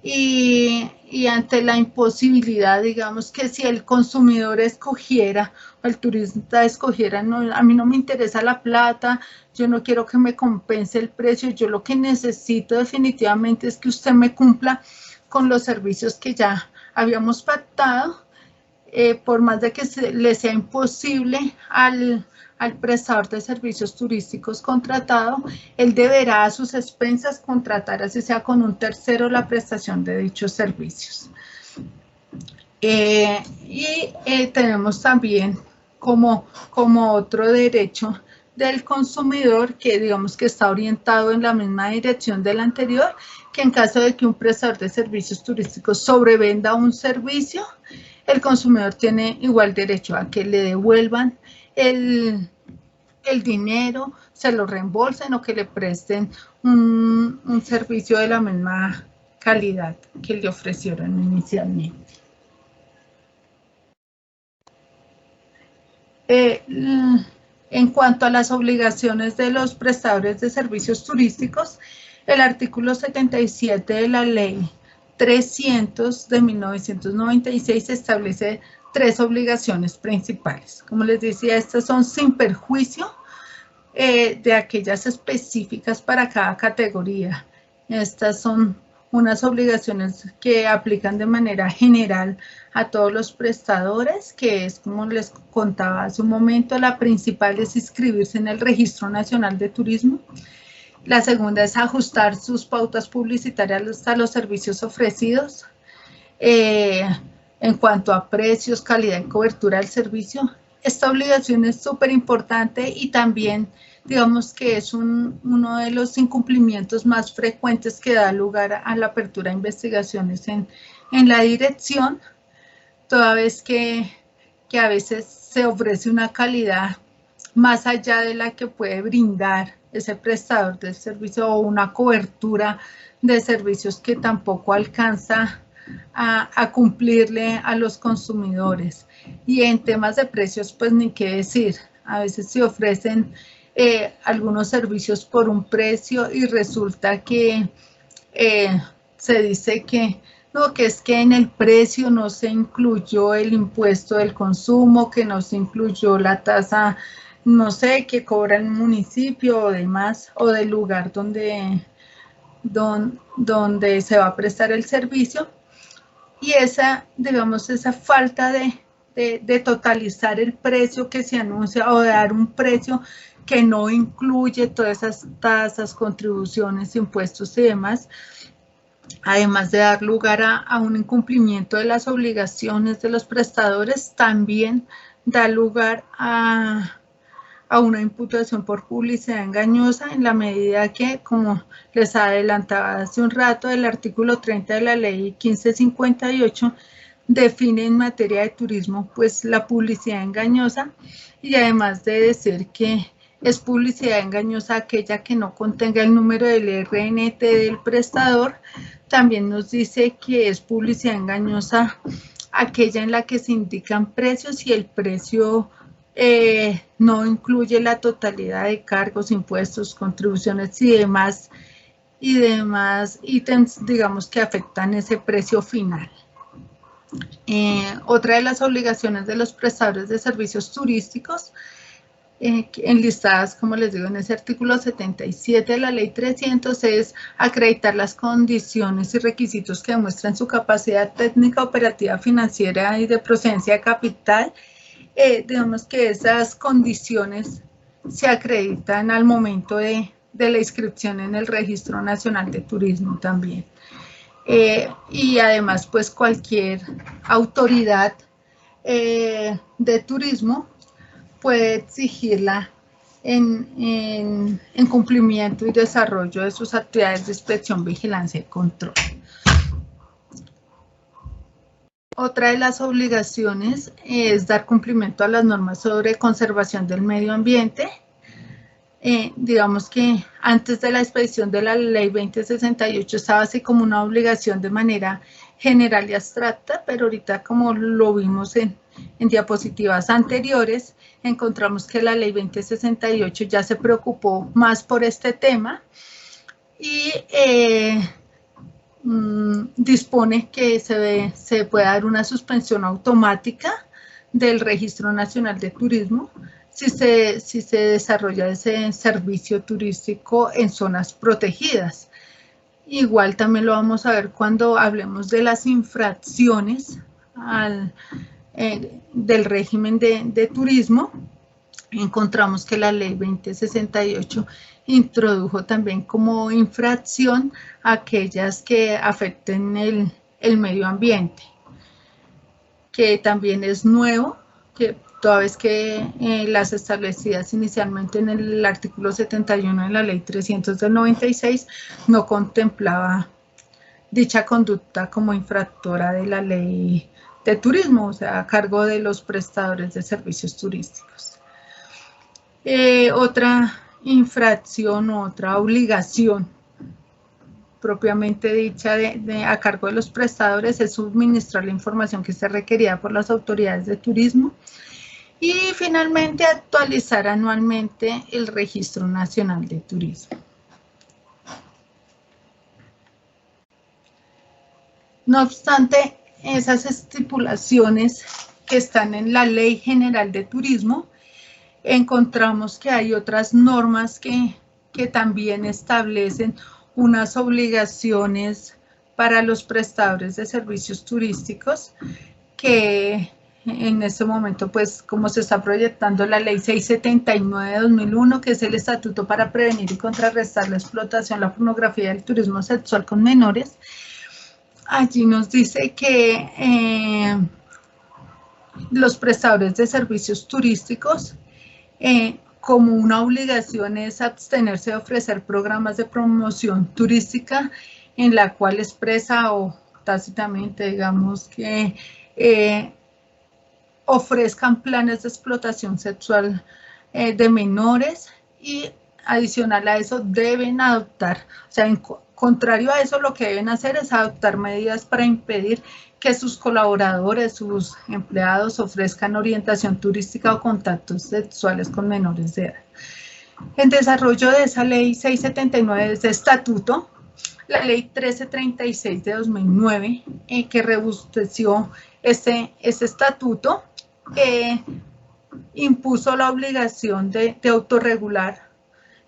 Y ante la imposibilidad, digamos que si el consumidor escogiera o el turista escogiera, no, a mí no me interesa la plata, yo no quiero que me compense el precio, yo lo que necesito definitivamente es que usted me cumpla con los servicios que ya habíamos pactado, por más de que le sea imposible al prestador de servicios turísticos contratado, él deberá a sus expensas contratar, así sea con un tercero, la prestación de dichos servicios. Tenemos también como otro derecho del consumidor, que digamos que está orientado en la misma dirección del anterior, que en caso de que un prestador de servicios turísticos sobrevenda un servicio, el consumidor tiene igual derecho a que le devuelvan el dinero, se lo reembolsen o que le presten un servicio de la misma calidad que le ofrecieron inicialmente. En cuanto a las obligaciones de los prestadores de servicios turísticos, el artículo 77 de la Ley 300 de 1996 establece 3 obligaciones principales. Como les decía, estas son sin perjuicio de aquellas específicas para cada categoría. Estas son unas obligaciones que aplican de manera general a todos los prestadores, que es, como les contaba hace un momento, la principal es inscribirse en el Registro Nacional de Turismo. La segunda es ajustar sus pautas publicitarias a los servicios ofrecidos. En cuanto a precios, calidad y cobertura del servicio, esta obligación es súper importante y también, digamos que es uno de los incumplimientos más frecuentes que da lugar a la apertura de investigaciones en la dirección, toda vez que a veces se ofrece una calidad más allá de la que puede brindar ese prestador de servicio o una cobertura de servicios que tampoco alcanza a cumplirle a los consumidores. Y en temas de precios, pues ni qué decir, a veces se ofrecen algunos servicios por un precio y resulta que se dice que no, que es que en el precio no se incluyó el impuesto del consumo, que no se incluyó la tasa, no sé, que cobra el municipio o demás, o del lugar donde se va a prestar el servicio. Y esa, digamos, esa falta de totalizar el precio que se anuncia o de dar un precio que no incluye todas esas tasas, contribuciones, impuestos y demás, además de dar lugar a un incumplimiento de las obligaciones de los prestadores, también da lugar a una imputación por publicidad engañosa en la medida que, como les adelantaba hace un rato, el artículo 30 de la ley 1558 define en materia de turismo pues la publicidad engañosa, y además de decir que es publicidad engañosa aquella que no contenga el número del RNT del prestador, también nos dice que es publicidad engañosa aquella en la que se indican precios y el precio no incluye la totalidad de cargos, impuestos, contribuciones y demás ítems, digamos, que afectan ese precio final. Otra de las obligaciones de los prestadores de servicios turísticos, enlistadas, como les digo, en ese artículo 77 de la ley 300, es acreditar las condiciones y requisitos que demuestran su capacidad técnica, operativa, financiera y de procedencia de capital. Digamos que esas condiciones se acreditan al momento de la inscripción en el Registro Nacional de Turismo también. Y además, pues cualquier autoridad de turismo puede exigirla en cumplimiento y desarrollo de sus actividades de inspección, vigilancia y control. Otra de las obligaciones es dar cumplimiento a las normas sobre conservación del medio ambiente. Digamos que antes de la expedición de la ley 2068 estaba así como una obligación de manera general y abstracta, pero ahorita, como lo vimos en diapositivas anteriores, encontramos que la ley 2068 ya se preocupó más por este tema y dispone que se puede dar una suspensión automática del Registro Nacional de Turismo si se desarrolla ese servicio turístico en zonas protegidas. Igual también lo vamos a ver cuando hablemos de las infracciones del régimen de turismo. Encontramos que la ley 2068 introdujo también como infracción aquellas que afecten el medio ambiente, que también es nuevo, que toda vez que las establecidas inicialmente en el artículo 71 de la ley 300 del 96 no contemplaba dicha conducta como infractora de la ley de turismo, o sea, a cargo de los prestadores de servicios turísticos. Otra infracción o otra obligación propiamente dicha a cargo de los prestadores es suministrar la información que se requería por las autoridades de turismo y finalmente actualizar anualmente el Registro Nacional de Turismo. No obstante, esas estipulaciones que están en la Ley General de Turismo, encontramos que hay otras normas que también establecen unas obligaciones para los prestadores de servicios turísticos que en este momento, pues, como se está proyectando la Ley 679 de 2001, que es el Estatuto para prevenir y contrarrestar la explotación, la pornografía y el turismo sexual con menores, allí nos dice que los prestadores de servicios turísticos como una obligación es abstenerse de ofrecer programas de promoción turística en la cual expresa o tácitamente, digamos, que ofrezcan planes de explotación sexual de menores y adicional a eso deben adoptar, o sea, en contrario a eso lo que deben hacer es adoptar medidas para impedir que sus colaboradores, sus empleados ofrezcan orientación turística o contactos sexuales con menores de edad. En desarrollo de esa ley 679 de ese estatuto, la ley 1336 de 2009, que robusteció ese estatuto, impuso la obligación de autorregular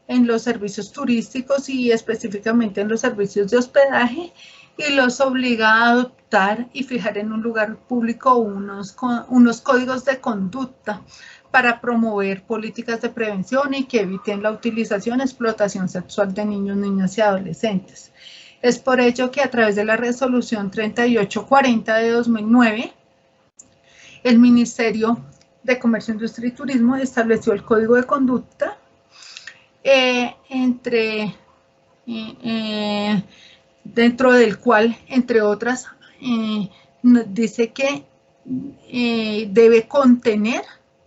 en los servicios turísticos y específicamente en los servicios de hospedaje, y los obliga a adoptar y fijar en un lugar público unos códigos de conducta para promover políticas de prevención y que eviten la utilización y explotación sexual de niños, niñas y adolescentes. Es por ello que a través de la resolución 3840 de 2009, el Ministerio de Comercio, Industria y Turismo estableció el código de conducta dentro del cual, entre otras, dice que debe contener,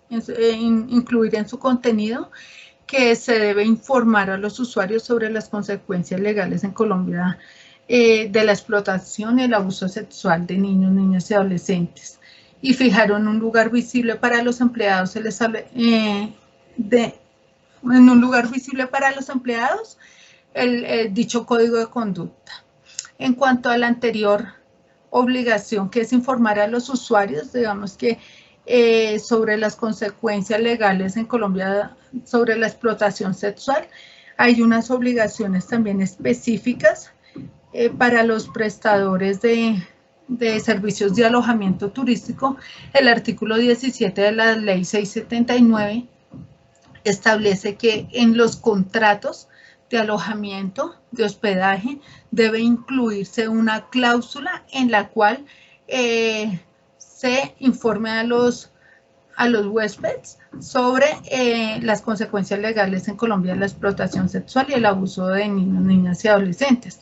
incluir en su contenido, que se debe informar a los usuarios sobre las consecuencias legales en Colombia de la explotación y el abuso sexual de niños, niñas y adolescentes. Y fijaron un lugar visible para los empleados, en un lugar visible para los empleados, dicho código de conducta. En cuanto a la anterior obligación, que es informar a los usuarios, digamos que sobre las consecuencias legales en Colombia sobre la explotación sexual, hay unas obligaciones también específicas para los prestadores de servicios de alojamiento turístico. El artículo 17 de la ley 679 establece que en los contratos de alojamiento, de hospedaje, debe incluirse una cláusula en la cual se informe a los huéspedes sobre las consecuencias legales en Colombia de la explotación sexual y el abuso de niños, niñas y adolescentes.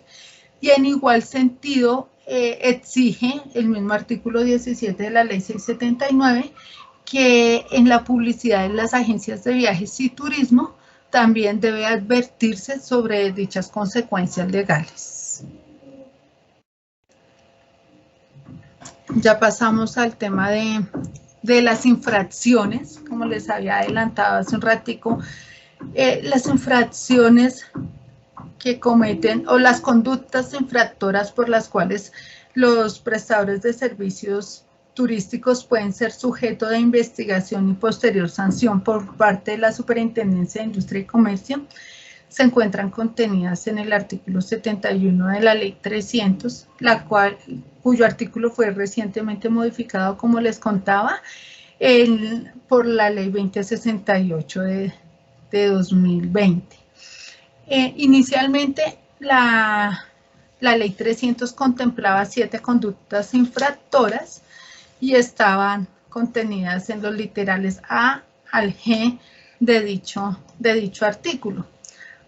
Y en igual sentido, exige el mismo artículo 17 de la ley 679 que en la publicidad de las agencias de viajes y turismo también debe advertirse sobre dichas consecuencias legales. Ya pasamos al tema de las infracciones, como les había adelantado hace un ratico. Las infracciones que cometen o las conductas infractoras por las cuales los prestadores de servicios turísticos pueden ser sujeto de investigación y posterior sanción por parte de la Superintendencia de Industria y Comercio, se encuentran contenidas en el artículo 71 de la Ley 300, cuyo artículo fue recientemente modificado, como les contaba, por la Ley 2068 de 2020. Inicialmente, la Ley 300 contemplaba 7 conductas infractoras y estaban contenidas en los literales A al G de dicho artículo.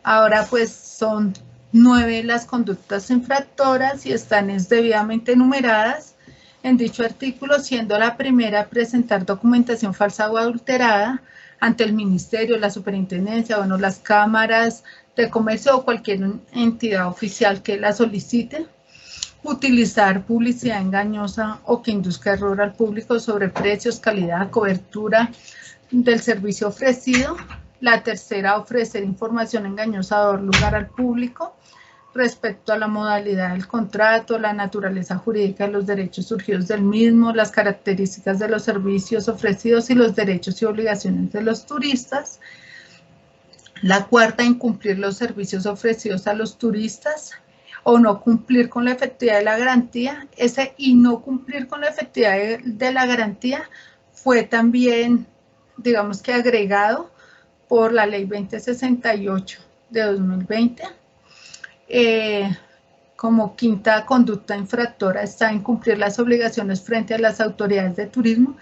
Ahora pues son 9 las conductas infractoras y están debidamente numeradas en dicho artículo, siendo la primera presentar documentación falsa o adulterada ante el Ministerio, la Superintendencia, las cámaras de comercio o cualquier entidad oficial que la solicite. Utilizar publicidad engañosa o que induzca error al público sobre precios, calidad, cobertura del servicio ofrecido. La tercera, ofrecer información engañosa o dar lugar al público respecto a la modalidad del contrato, la naturaleza jurídica de los derechos surgidos del mismo, las características de los servicios ofrecidos y los derechos y obligaciones de los turistas. La cuarta, incumplir los servicios ofrecidos a los turistas o no cumplir con la efectividad de la garantía. Ese y no cumplir con la efectividad de la garantía fue también, digamos que agregado por la Ley 2068 de 2020. Como quinta conducta infractora está incumplir las obligaciones frente a las autoridades de turismo,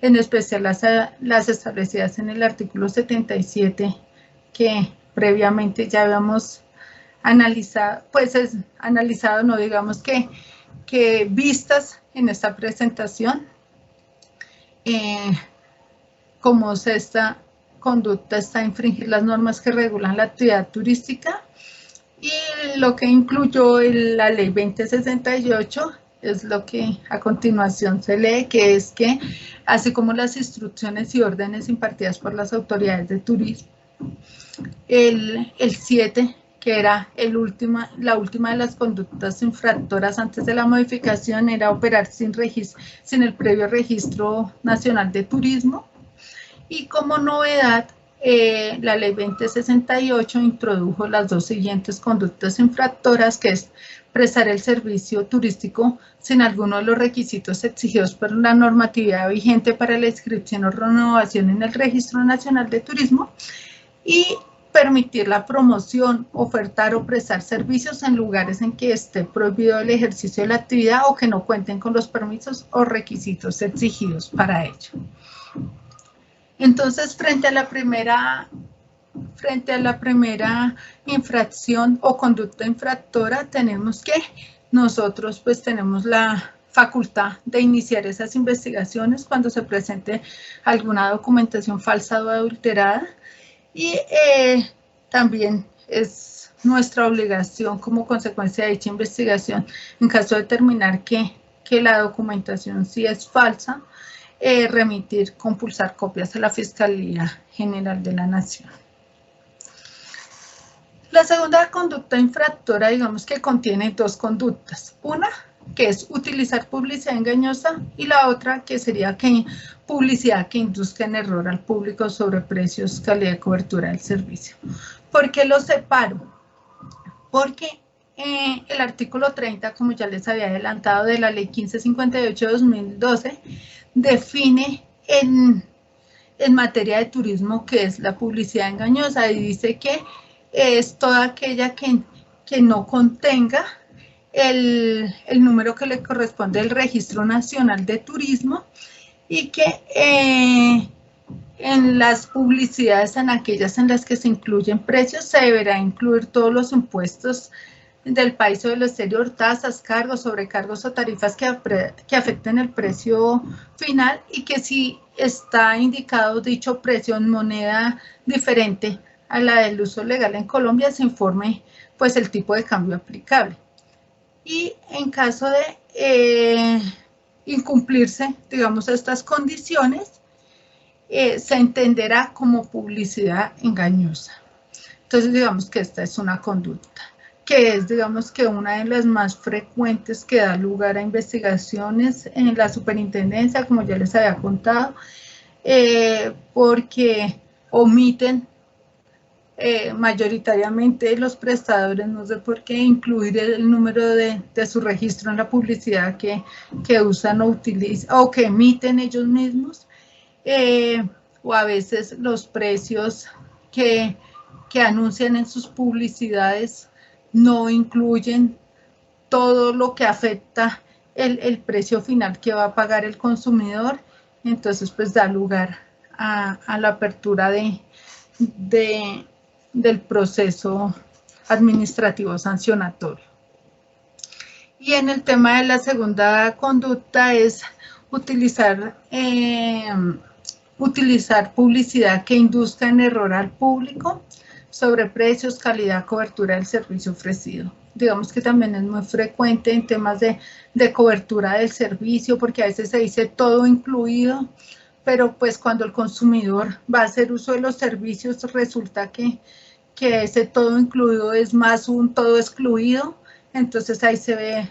en especial las establecidas en el artículo 77, que previamente ya habíamos analizado, no digamos que vistas en esta presentación. Como sexta conducta está infringir las normas que regulan la actividad turística, y lo que incluyó la Ley 2068 es lo que a continuación se lee, que es que, así como las instrucciones y órdenes impartidas por las autoridades de turismo, el 7, que era la última de las conductas infractoras antes de la modificación, era operar sin el previo registro nacional de turismo. Y como novedad, la Ley 2068 introdujo las dos siguientes conductas infractoras, que es prestar el servicio turístico sin alguno de los requisitos exigidos por la normatividad vigente para la inscripción o renovación en el Registro Nacional de Turismo, y permitir la promoción, ofertar o prestar servicios en lugares en que esté prohibido el ejercicio de la actividad o que no cuenten con los permisos o requisitos exigidos para ello. Entonces, frente a la primera infracción o conducta infractora, tenemos que nosotros pues tenemos la facultad de iniciar esas investigaciones cuando se presente alguna documentación falsa o adulterada, y también es nuestra obligación como consecuencia de dicha investigación, en caso de determinar que la documentación sí es falsa, compulsar copias a la Fiscalía General de la Nación. La segunda conducta infractora, digamos que contiene dos conductas. Una, que es utilizar publicidad engañosa, y la otra, que sería publicidad que induzca en error al público sobre precios, calidad y cobertura del servicio. ¿Por qué lo separo? Porque el artículo 30, como ya les había adelantado, de la Ley 1558 de 2012, define en materia de turismo qué es la publicidad engañosa, y dice que es toda aquella que no contenga el número que le corresponde al Registro Nacional de Turismo, y que en las publicidades, en aquellas en las que se incluyen precios, se deberá incluir todos los impuestos del país o del exterior, tasas, cargos, sobrecargos o tarifas que afecten el precio final, y que si está indicado dicho precio en moneda diferente a la del uso legal en Colombia, se informe pues el tipo de cambio aplicable. Y en caso de incumplirse, digamos, estas condiciones, se entenderá como publicidad engañosa. Entonces, digamos que esta es una conducta que es, digamos, que una de las más frecuentes que da lugar a investigaciones en la superintendencia, como ya les había contado, porque omiten mayoritariamente los prestadores, no sé por qué, incluir el número de su registro en la publicidad que usan o utilizan o que emiten ellos mismos, o a veces los precios que anuncian en sus publicidades no incluyen todo lo que afecta el precio final que va a pagar el consumidor. Entonces pues da lugar a la apertura del proceso administrativo sancionatorio. Y en el tema de la segunda conducta es utilizar publicidad que induzca en error al público sobre precios, calidad, cobertura del servicio ofrecido. Digamos que también es muy frecuente en temas de cobertura del servicio, porque a veces se dice todo incluido, pero pues cuando el consumidor va a hacer uso de los servicios resulta que ese todo incluido es más un todo excluido. Entonces ahí se ve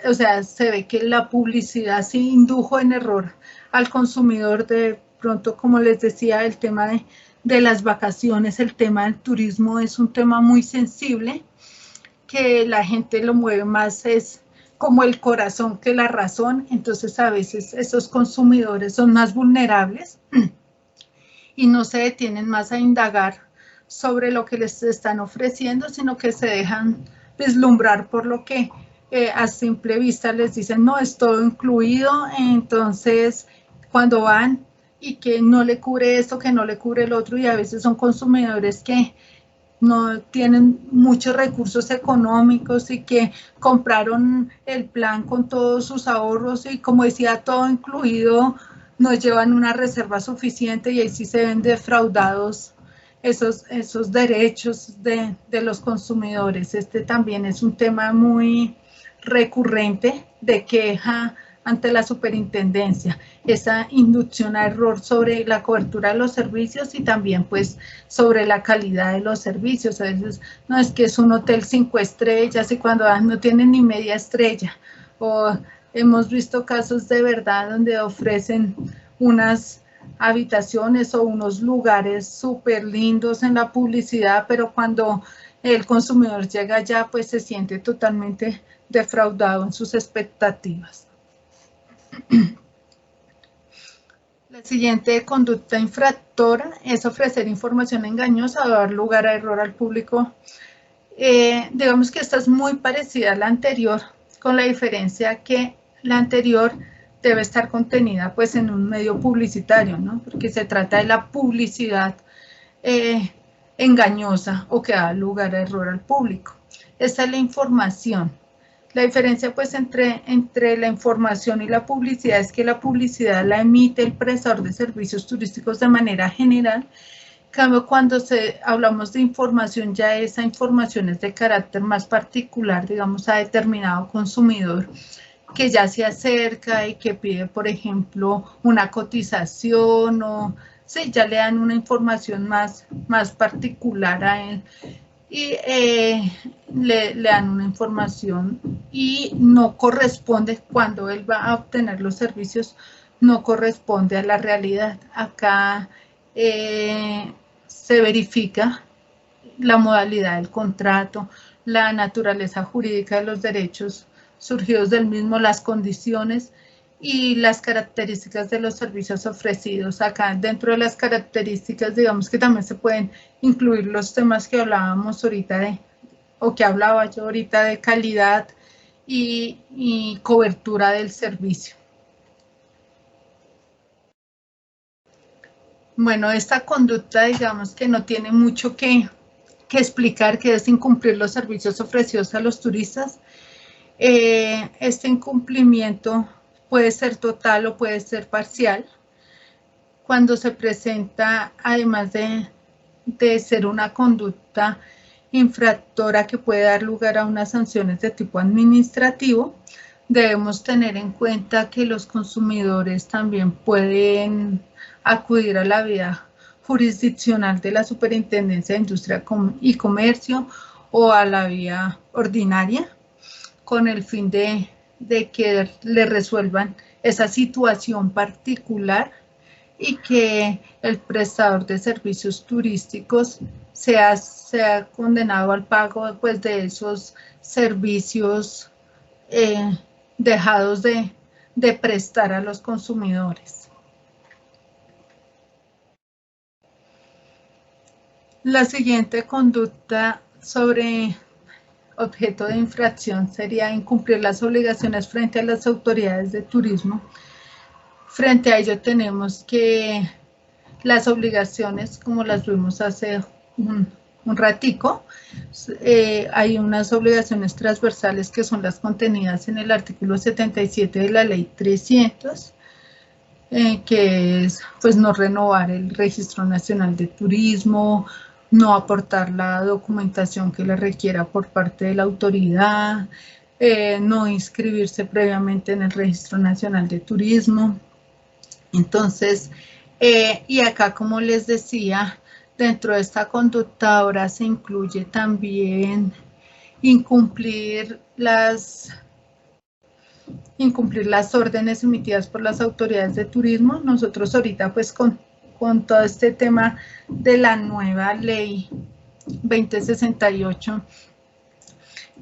o sea, se ve que la publicidad sí indujo en error al consumidor. De pronto, como les decía, el tema de las vacaciones, el tema del turismo es un tema muy sensible, que la gente lo mueve más es como el corazón que la razón. Entonces a veces esos consumidores son más vulnerables y no se detienen más a indagar sobre lo que les están ofreciendo, sino que se dejan vislumbrar por lo que a simple vista les dicen, no, es todo incluido. Entonces cuando van y que no le cubre esto, que no le cubre el otro, y a veces son consumidores que no tienen muchos recursos económicos y que compraron el plan con todos sus ahorros y, como decía, todo incluido, no llevan una reserva suficiente, y ahí sí se ven defraudados esos derechos de los consumidores. Este también es un tema muy recurrente de queja ante la superintendencia, esa inducción a error sobre la cobertura de los servicios y también pues sobre la calidad de los servicios. A veces no, es que es un hotel 5 estrellas y cuando no tienen ni media estrella, o hemos visto casos de verdad donde ofrecen unas habitaciones o unos lugares súper lindos en la publicidad, pero cuando el consumidor llega allá pues se siente totalmente defraudado en sus expectativas. La siguiente conducta infractora es ofrecer información engañosa o dar lugar a error al público. Digamos que esta es muy parecida a la anterior, con la diferencia que la anterior debe estar contenida pues en un medio publicitario, ¿no? Porque se trata de la publicidad engañosa o que da lugar a error al público. Esta es la información. La diferencia pues entre la información y la publicidad es que la publicidad la emite el prestador de servicios turísticos de manera general. En cambio, cuando hablamos de información, ya esa información es de carácter más particular, digamos, a determinado consumidor que ya se acerca y que pide, por ejemplo, una cotización, o sí, ya le dan una información más particular a él. Y le dan una información y no corresponde, cuando él va a obtener los servicios, no corresponde a la realidad. Acá se verifica la modalidad del contrato, la naturaleza jurídica de los derechos surgidos del mismo, las condiciones y las características de los servicios ofrecidos. Acá dentro de las características, digamos que también se pueden incluir los temas que hablábamos ahorita o que hablaba yo ahorita, de calidad y cobertura del servicio. Bueno, esta conducta, digamos que no tiene mucho que explicar, que es incumplir los servicios ofrecidos a los turistas. Este incumplimiento puede ser total o puede ser parcial. Cuando se presenta, además de ser una conducta infractora que puede dar lugar a unas sanciones de tipo administrativo, debemos tener en cuenta que los consumidores también pueden acudir a la vía jurisdiccional de la Superintendencia de Industria y Comercio o a la vía ordinaria, con el fin de que le resuelvan esa situación particular y que el prestador de servicios turísticos sea condenado al pago pues, de esos servicios dejados de prestar a los consumidores. La siguiente conducta sobre objeto de infracción sería incumplir las obligaciones frente a las autoridades de turismo. Frente a ello tenemos que las obligaciones, como las vimos hace un ratico, hay unas obligaciones transversales que son las contenidas en el artículo 77 de la ley 300, que es pues no renovar el Registro Nacional de Turismo, no aportar la documentación que le requiera por parte de la autoridad, no inscribirse previamente en el Registro Nacional de Turismo. Entonces, y acá, como les decía, dentro de esta conducta ahora se incluye también incumplir las órdenes emitidas por las autoridades de turismo. Nosotros ahorita pues con todo este tema de la nueva ley 2068,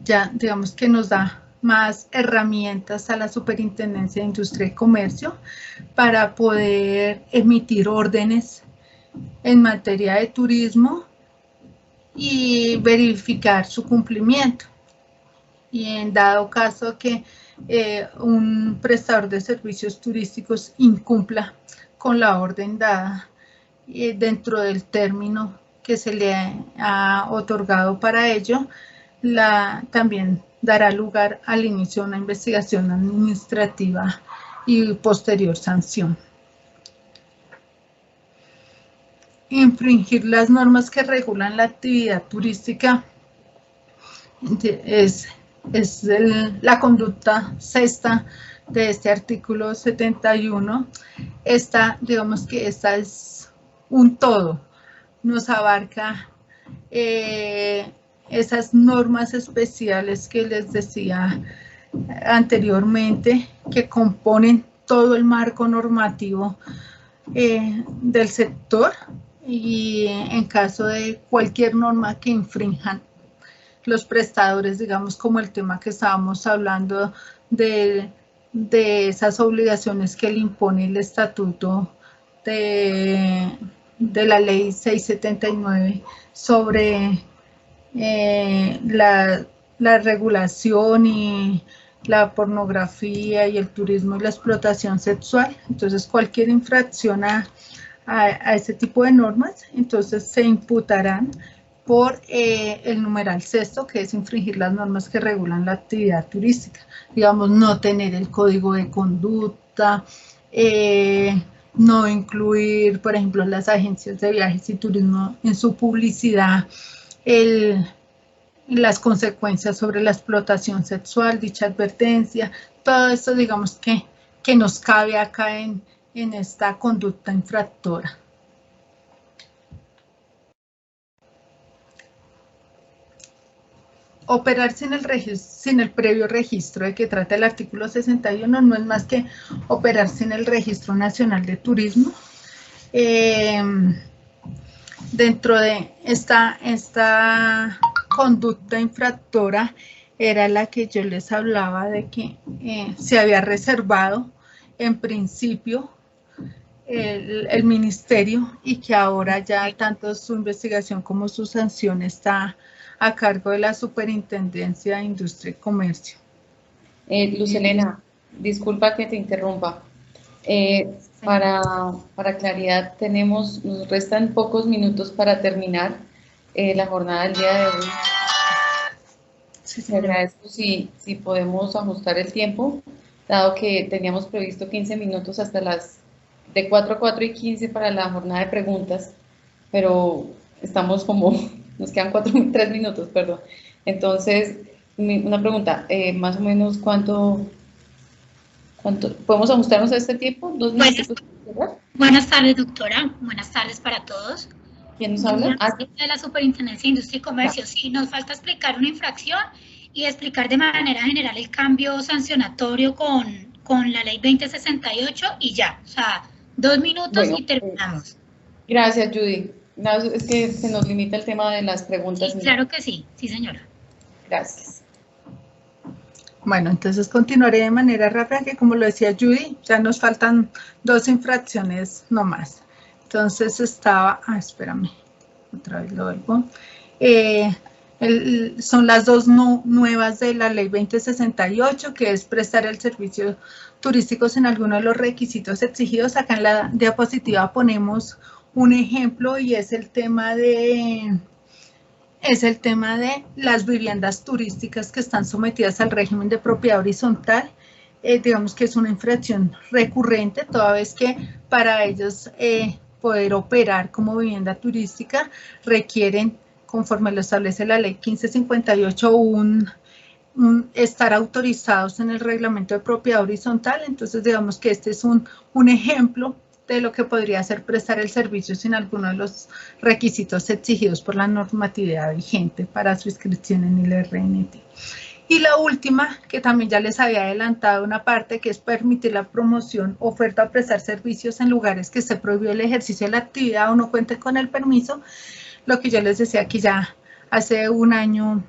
ya digamos que nos da más herramientas a la Superintendencia de Industria y Comercio para poder emitir órdenes en materia de turismo y verificar su cumplimiento. Y en dado caso que un prestador de servicios turísticos incumpla con la orden dada dentro del término que se le ha otorgado para ello, también dará lugar al inicio de una investigación administrativa y posterior sanción. Infringir las normas que regulan la actividad turística es la conducta sexta de este artículo 71. Digamos que esta es un todo, nos abarca esas normas especiales que les decía anteriormente, que componen todo el marco normativo del sector, y en caso de cualquier norma que infrinjan los prestadores, digamos como el tema que estábamos hablando de esas obligaciones que le impone el estatuto de la ley 679 sobre la regulación y la pornografía y el turismo y la explotación sexual. Entonces, cualquier infracción a ese tipo de normas, entonces se imputarán por el numeral sexto, que es infringir las normas que regulan la actividad turística. Digamos, no tener el código de conducta, no incluir, por ejemplo, las agencias de viajes y turismo en su publicidad, las consecuencias sobre la explotación sexual, dicha advertencia, todo esto, digamos, que nos cabe acá en esta conducta infractora. Operar sin el previo registro de que trata el artículo 61 no es más que operar sin el Registro Nacional de Turismo. Dentro de esta conducta infractora era la que yo les hablaba de que se había reservado en principio el ministerio, y que ahora ya tanto su investigación como su sanción está a cargo de la Superintendencia de Industria y Comercio. Luz Helena, disculpa que te interrumpa. Para claridad, nos restan pocos minutos para terminar la jornada del día de hoy. Te agradezco si podemos ajustar el tiempo, dado que teníamos previsto 15 minutos hasta de 4 a 4 y 15 para la jornada de preguntas, pero estamos nos quedan 3 minutos, perdón. Entonces, una pregunta, más o menos ¿cuánto podemos ajustarnos a este tiempo? Buenas tardes, doctora. Buenas tardes para todos. ¿Quién nos habla? De la Superintendencia de Industria y Comercio. Sí, nos falta explicar una infracción y explicar de manera general el cambio sancionatorio con la ley 2068 y ya. O sea, 2 minutos y terminamos. Gracias, Judy. Es que se nos limita el tema de las preguntas. Sí, claro que sí. Sí, señora. Gracias. Bueno, entonces continuaré de manera rápida, que como lo decía Judy, ya nos faltan 2 infracciones nomás. Entonces espérame, otra vez lo vuelvo. Son las 2 nuevas de la ley 2068, que es prestar el servicio turísticos en alguno de los requisitos exigidos. Acá en la diapositiva ponemos un ejemplo, y es el tema de las viviendas turísticas que están sometidas al régimen de propiedad horizontal. Digamos que es una infracción recurrente, toda vez que para ellos poder operar como vivienda turística requieren, conforme lo establece la ley 1558, estar autorizados en el reglamento de propiedad horizontal. Entonces, digamos que este es un ejemplo de lo que podría ser prestar el servicio sin alguno de los requisitos exigidos por la normatividad vigente para su inscripción en el RNT. Y la última, que también ya les había adelantado una parte, que es permitir la promoción, oferta o prestar servicios en lugares que se prohibió el ejercicio de la actividad o no cuente con el permiso. Lo que yo les decía que ya hace un año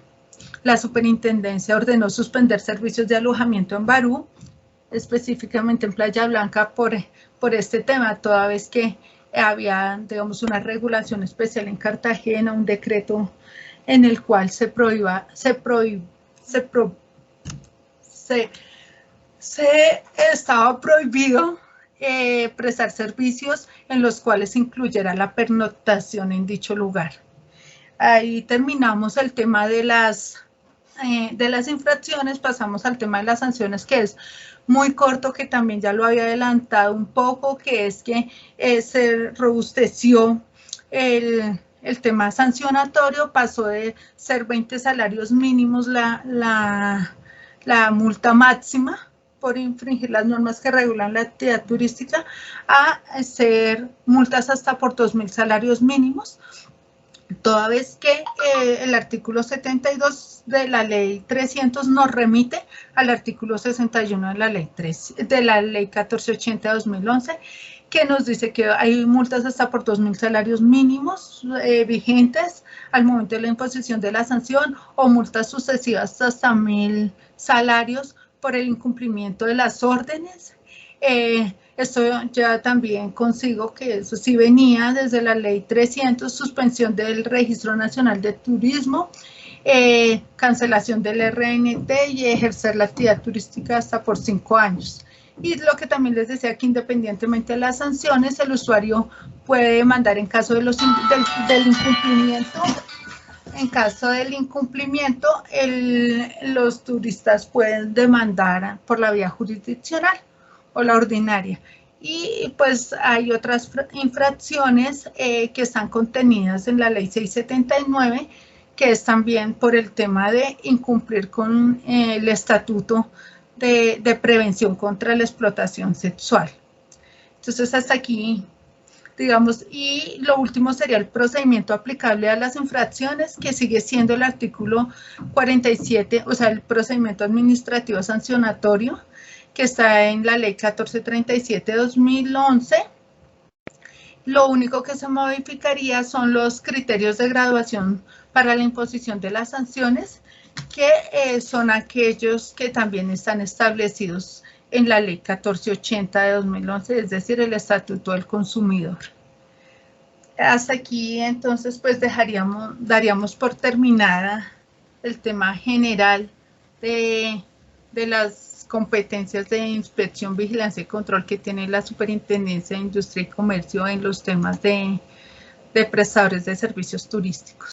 la superintendencia ordenó suspender servicios de alojamiento en Barú, específicamente en Playa Blanca, por este tema, toda vez que había, digamos, una regulación especial en Cartagena, un decreto en el cual se estaba prohibido prestar servicios en los cuales incluyera la pernoctación en dicho lugar. Ahí terminamos el tema de las infracciones, pasamos al tema de las sanciones, que es muy corto, que también ya lo había adelantado un poco, que es que se robusteció el tema sancionatorio, pasó de ser 20 salarios mínimos la multa máxima por infringir las normas que regulan la actividad turística, a ser multas hasta por 2.000 salarios mínimos, toda vez que el artículo 72 de la ley 300 nos remite al artículo 61 de la ley 1480-2011, que nos dice que hay multas hasta por 2.000 salarios mínimos vigentes al momento de la imposición de la sanción, o multas sucesivas hasta 1.000 salarios por el incumplimiento de las órdenes. Esto ya también consigo que eso sí venía desde la ley 300, suspensión del Registro Nacional de Turismo, cancelación del RNT y ejercer la actividad turística hasta por 5 años. Y lo que también les decía, que independientemente de las sanciones, el usuario puede demandar en caso de del incumplimiento. En caso del incumplimiento, los turistas pueden demandar por la vía jurisdiccional o la ordinaria. Y pues hay otras infracciones que están contenidas en la ley 679, que es también por el tema de incumplir con el estatuto de prevención contra la explotación sexual. Entonces, hasta aquí, digamos, y lo último sería el procedimiento aplicable a las infracciones, que sigue siendo el artículo 47, o sea, el procedimiento administrativo sancionatorio, que está en la ley 1437-2011. Lo único que se modificaría son los criterios de graduación para la imposición de las sanciones, que son aquellos que también están establecidos en la ley 1480-2011, es decir, el Estatuto del Consumidor. Hasta aquí, entonces, pues daríamos por terminada el tema general de las competencias de inspección, vigilancia y control que tiene la Superintendencia de Industria y Comercio en los temas de prestadores de servicios turísticos.